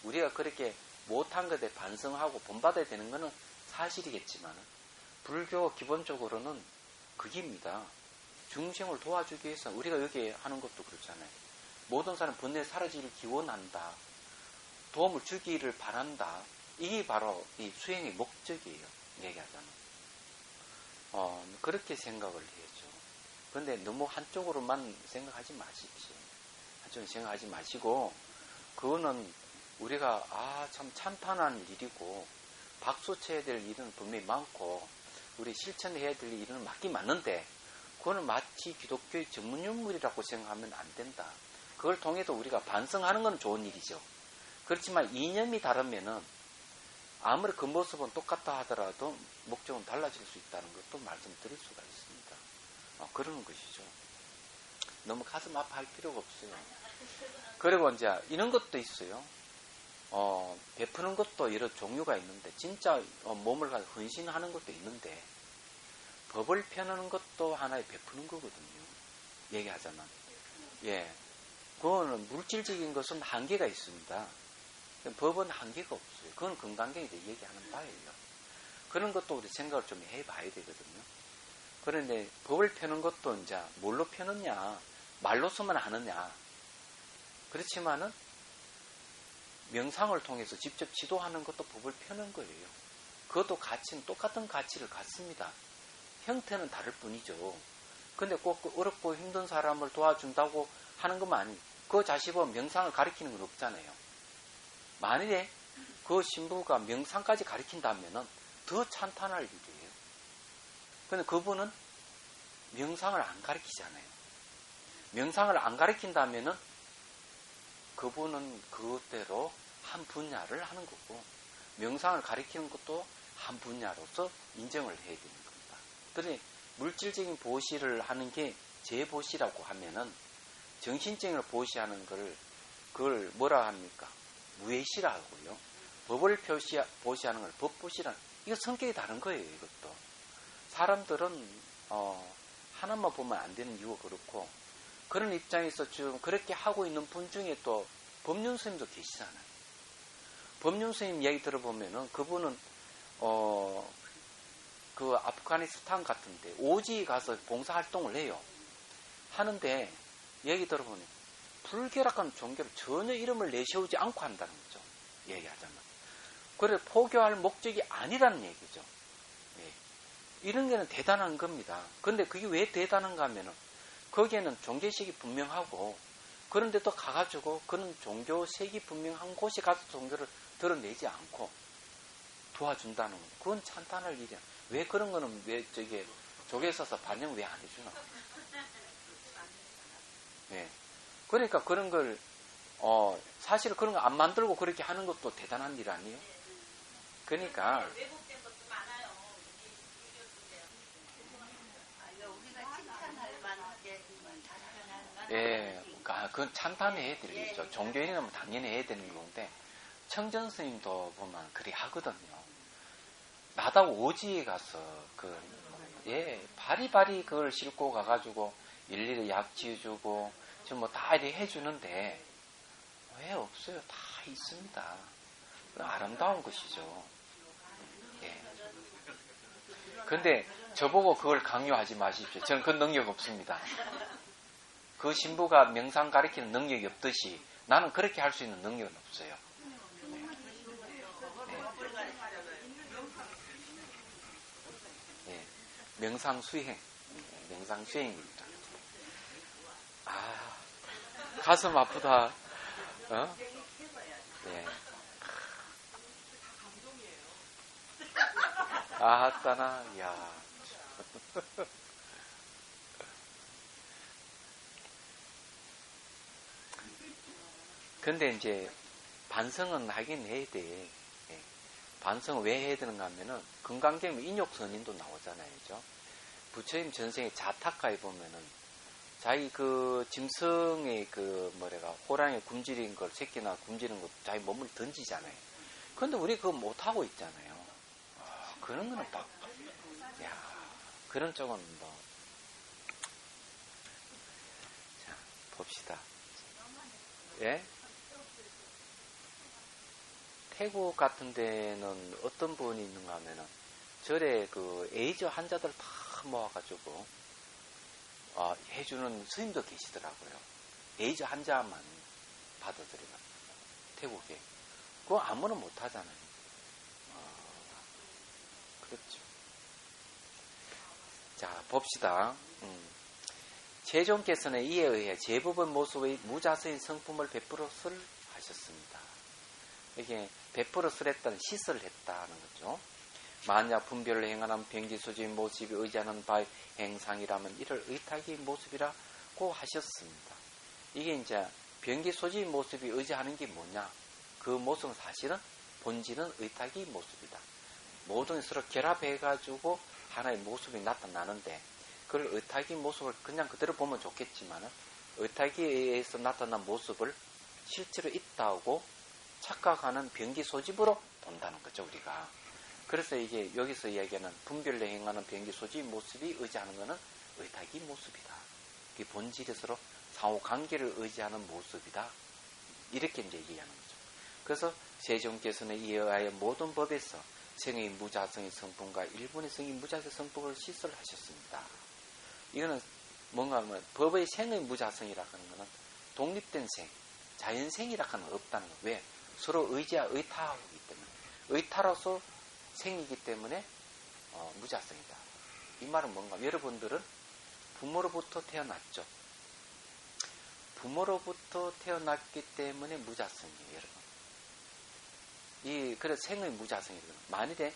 우리가 그렇게 못한 것에 반성하고 본받아야 되는 것은 사실이겠지만 불교 기본적으로는 그게입니다. 중생을 도와주기 위해서 우리가 여기 하는 것도 그렇잖아요. 모든 사람 번뇌 사라지기를 기원한다. 도움을 주기를 바란다. 이게 바로 이 수행의 목적이에요. 얘기하자면. 그렇게 생각을 해야죠. 그런데 너무 한쪽으로만 생각하지 마십시오. 한쪽으로 생각하지 마시고 그거는 우리가 참 찬탄한 일이고 박수 쳐야 될 일은 분명히 많고 우리 실천해야 될 일은 맞긴 맞는데 그거는 마치 기독교의 전문용물이라고 생각하면 안 된다. 그걸 통해서 우리가 반성하는 건 좋은 일이죠. 그렇지만 이념이 다르면은 아무리 그 모습은 똑같다 하더라도 목적은 달라질 수 있다는 것도 말씀드릴 수가 있습니다. 그러는 것이죠. 너무 가슴 아파할 필요가 없어요. 그리고 이제 이런 것도 있어요. 베푸는 것도 여러 종류가 있는데 진짜 몸을 가지고 헌신하는 것도 있는데 법을 펴는 것도 하나의 베푸는 거거든요. 얘기하자면. 예. 그거는 물질적인 것은 한계가 있습니다. 법은 한계가 없어요. 그건 금강경에 대해 얘기하는 바예요. 그런 것도 우리 생각을 좀 해봐야 되거든요. 그런데 법을 펴는 것도 이제 뭘로 펴느냐, 말로서만 하느냐. 그렇지만은 명상을 통해서 직접 지도하는 것도 법을 펴는 거예요. 그것도 가치는 똑같은 가치를 갖습니다. 형태는 다를 뿐이죠. 근데 꼭 어렵고 힘든 사람을 도와준다고 하는 것만 아니, 그 자식은 명상을 가르치는 건 없잖아요. 만일에 그 신부가 명상까지 가르친다면은 더 찬탄할 일이에요. 근데 그분은 명상을 안 가르치잖아요. 명상을 안 가르친다면은 그분은 그것대로 한 분야를 하는 거고, 명상을 가르치는 것도 한 분야로서 인정을 해야 되는 겁니다. 그러니 물질적인 보시를 하는 게 재보시라고 하면은 정신적인 보시하는 그걸 뭐라 합니까? 무예시라고요. 법을 보시하는 걸 법보시라는, 이거 성격이 다른 거예요, 이것도. 사람들은, 하나만 보면 안 되는 이유가 그렇고, 그런 입장에서 지금 그렇게 하고 있는 분 중에 또 법륜 스님도 계시잖아요. 법륜 스님 이야기 들어보면은 그분은, 그 아프가니스탄 같은데 오지에 가서 봉사활동을 해요. 하는데, 얘기 들어보면 불교라는 종교를 전혀 이름을 내세우지 않고 한다는 거죠. 얘기하자면. 그래 포교할 목적이 아니라는 얘기죠. 예. 이런 게는 대단한 겁니다. 그런데 그게 왜 대단한가 하면은 거기에는 종교식이 분명하고 그런데 또 가가지고 그런 종교색이 분명한 곳에 가서 종교를 드러내지 않고 도와준다는 거. 그건 찬탄할 일이야. 왜 그런 거는 왜 조계에 있어서 반영 왜 안 해주나? 예. 그러니까 그런 걸, 사실 그런 거 안 만들고 그렇게 하는 것도 대단한 일 아니에요? 그러니까. 왜곡된 것도 많아요. 우리가 칭찬할 만하게 예. 그건 찬탄해야 될 일이죠. 종교인이면 당연히 해야 되는 건데, 청전 스님도 보면 그리 하거든요. 나다고 오지에 가서, 바리바리 그걸 싣고 가가지고, 일일이 약 지어주고, 지금 뭐 다 이렇게 해주는데, 왜 없어요? 다 있습니다. 아름다운 것이죠. 예. 근데 저보고 그걸 강요하지 마십시오. 저는 그 능력 없습니다. 그 신부가 명상 가르치는 능력이 없듯이 나는 그렇게 할 수 있는 능력은 없어요. 네. 명상 수행. 명상 수행입니다. 가슴 아프다. 네. 아따나, 야. 근데 이제 반성은 하긴 해야 돼. 예. 반성을 왜 해야 되는가 하면은 건강경험 인욕선인도 나오잖아요. 그죠? 부처님 전생에 자타카에 보면은 자기 그 짐승의 그 뭐래가 호랑이 굶주린 걸 새끼나 굶주린 거 자기 몸을 던지잖아요. 그런데 우리 그거 못 하고 있잖아요. 그런 거는 막, 야, 그런 쪽은 뭐, 자 봅시다. 예? 태국 같은 데는 어떤 분이 있는가 하면은 절에 그 에이즈 환자들 다 모아가지고 해주는 스님도 계시더라고요. 에이즈 환자만 받아들이는 태국에. 그거 아무나 못하잖아요. 그렇죠. 자, 봅시다. 세종께서는 이에 의해 제법의 모습의 무자서인 성품을 베풀어설 하셨습니다. 이게 베풀어설 했다는 시설을 했다는 거죠. 만약 분별을 행하는 병기소지의 모습이 의지하는 바의 행상이라면 이를 의탁의 모습이라고 하셨습니다. 이게 이제 병기소지의 모습이 의지하는 게 뭐냐? 그 모습은 사실은 본질은 의탁의 모습이다. 모든 서로 결합해가지고 하나의 모습이 나타나는데 그걸 의탁의 모습을 그냥 그대로 보면 좋겠지만 의탁에 의해서 나타난 모습을 실제로 있다고 착각하는 병기소집으로 본다는 거죠, 우리가. 그래서 이게 여기서 이야기하는 분별로 행하는 병기소집 모습이 의지하는 것은 의탁의 모습이다. 그 본질이 서로 상호관계를 의지하는 모습이다. 이렇게 이제 얘기하는 거죠. 그래서 세종께서는 이에 의하여 모든 법에서 생의 무자성의 성품과 일본의 성의 무자성의 성품을 시설하셨습니다. 이거는 뭔가 하면 법의 생의 무자성이라고 하는 것은 독립된 생, 자연생이라고 하는 건 없다는 거예요. 왜? 서로 의타하기 때문에. 의타로서 생이기 때문에 무자성이다. 이 말은 뭔가? 여러분들은 부모로부터 태어났죠. 부모로부터 태어났기 때문에 무자성이에요, 여러분. 그래서 생의 무자성이거든요. 만일에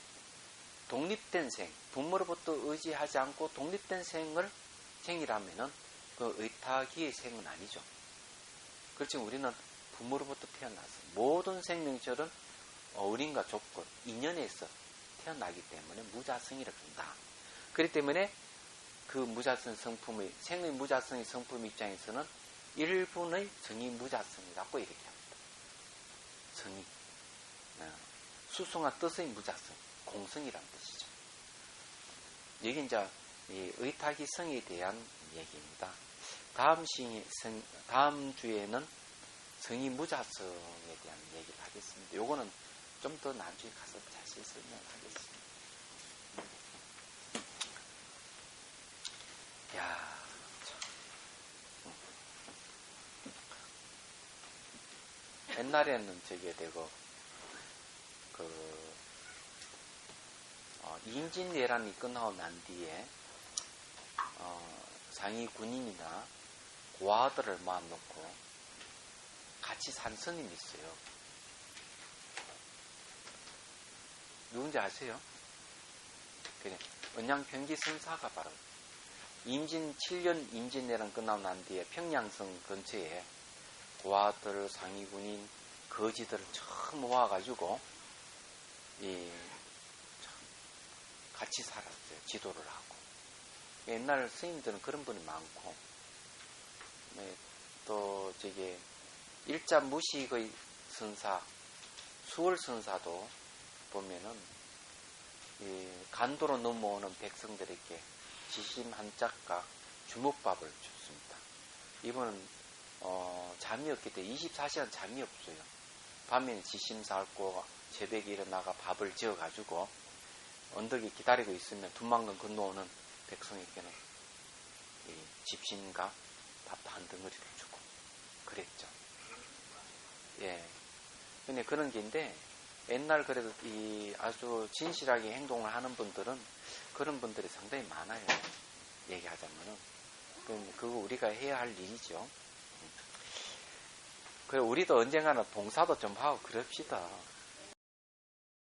독립된 생, 부모로부터 의지하지 않고 독립된 생이라면은 그 의탁의 생은 아니죠. 그렇지만 우리는 부모로부터 태어나서 모든 생명체는 어린과 조건, 인연에서 태어나기 때문에 무자성이라고 한다. 그렇기 때문에 그 무자성 성품의, 생의 무자성의 성품 입장에서는 일본의 성의 무자성이라고 이렇게 합니다. 성의. 수승한 뜻의 무자성, 공성이라는 뜻이죠. 여기 이제 의탁의 성에 대한 얘기입니다. 다음 주에는 성의 무자성에 대한 얘기를 하겠습니다. 요거는 좀 더 나중에 가서 자세히 설명하겠습니다. 야, 옛날에는 저게 되고 임진왜란이 끝나고 난 뒤에 상위 군인이나 고아들을 모아놓고 같이 산 스님이 있어요. 누군지 아세요? 그래, 언양평기 성사가 바로 임진 7년 임진왜란 끝나고 난 뒤에 평양성 근처에 고아들, 상위 군인, 거지들을 처음 모아가지고 같이 살았어요. 지도를 하고. 옛날 스님들은 그런 분이 많고, 또 일자 무식의 선사, 수월 선사도 보면은 간도로 넘어오는 백성들에게 지심 한 짝각 주먹밥을 줬습니다. 이분은 잠이 없기 때문에 24시간 잠이 없어요. 밤에는 지심 삶고 새벽에 일어나가 밥을 지어가지고 언덕에 기다리고 있으면 두만강 건너오는 백성에게는 집신과 밥 한 덩어리를 주고 그랬죠. 예. 근데 그런 게인데 옛날 그래도 아주 진실하게 행동을 하는 분들은 그런 분들이 상당히 많아요. 얘기하자면은. 그거 우리가 해야 할 일이죠. 그래, 우리도 언젠가는 봉사도 좀 하고 그럽시다.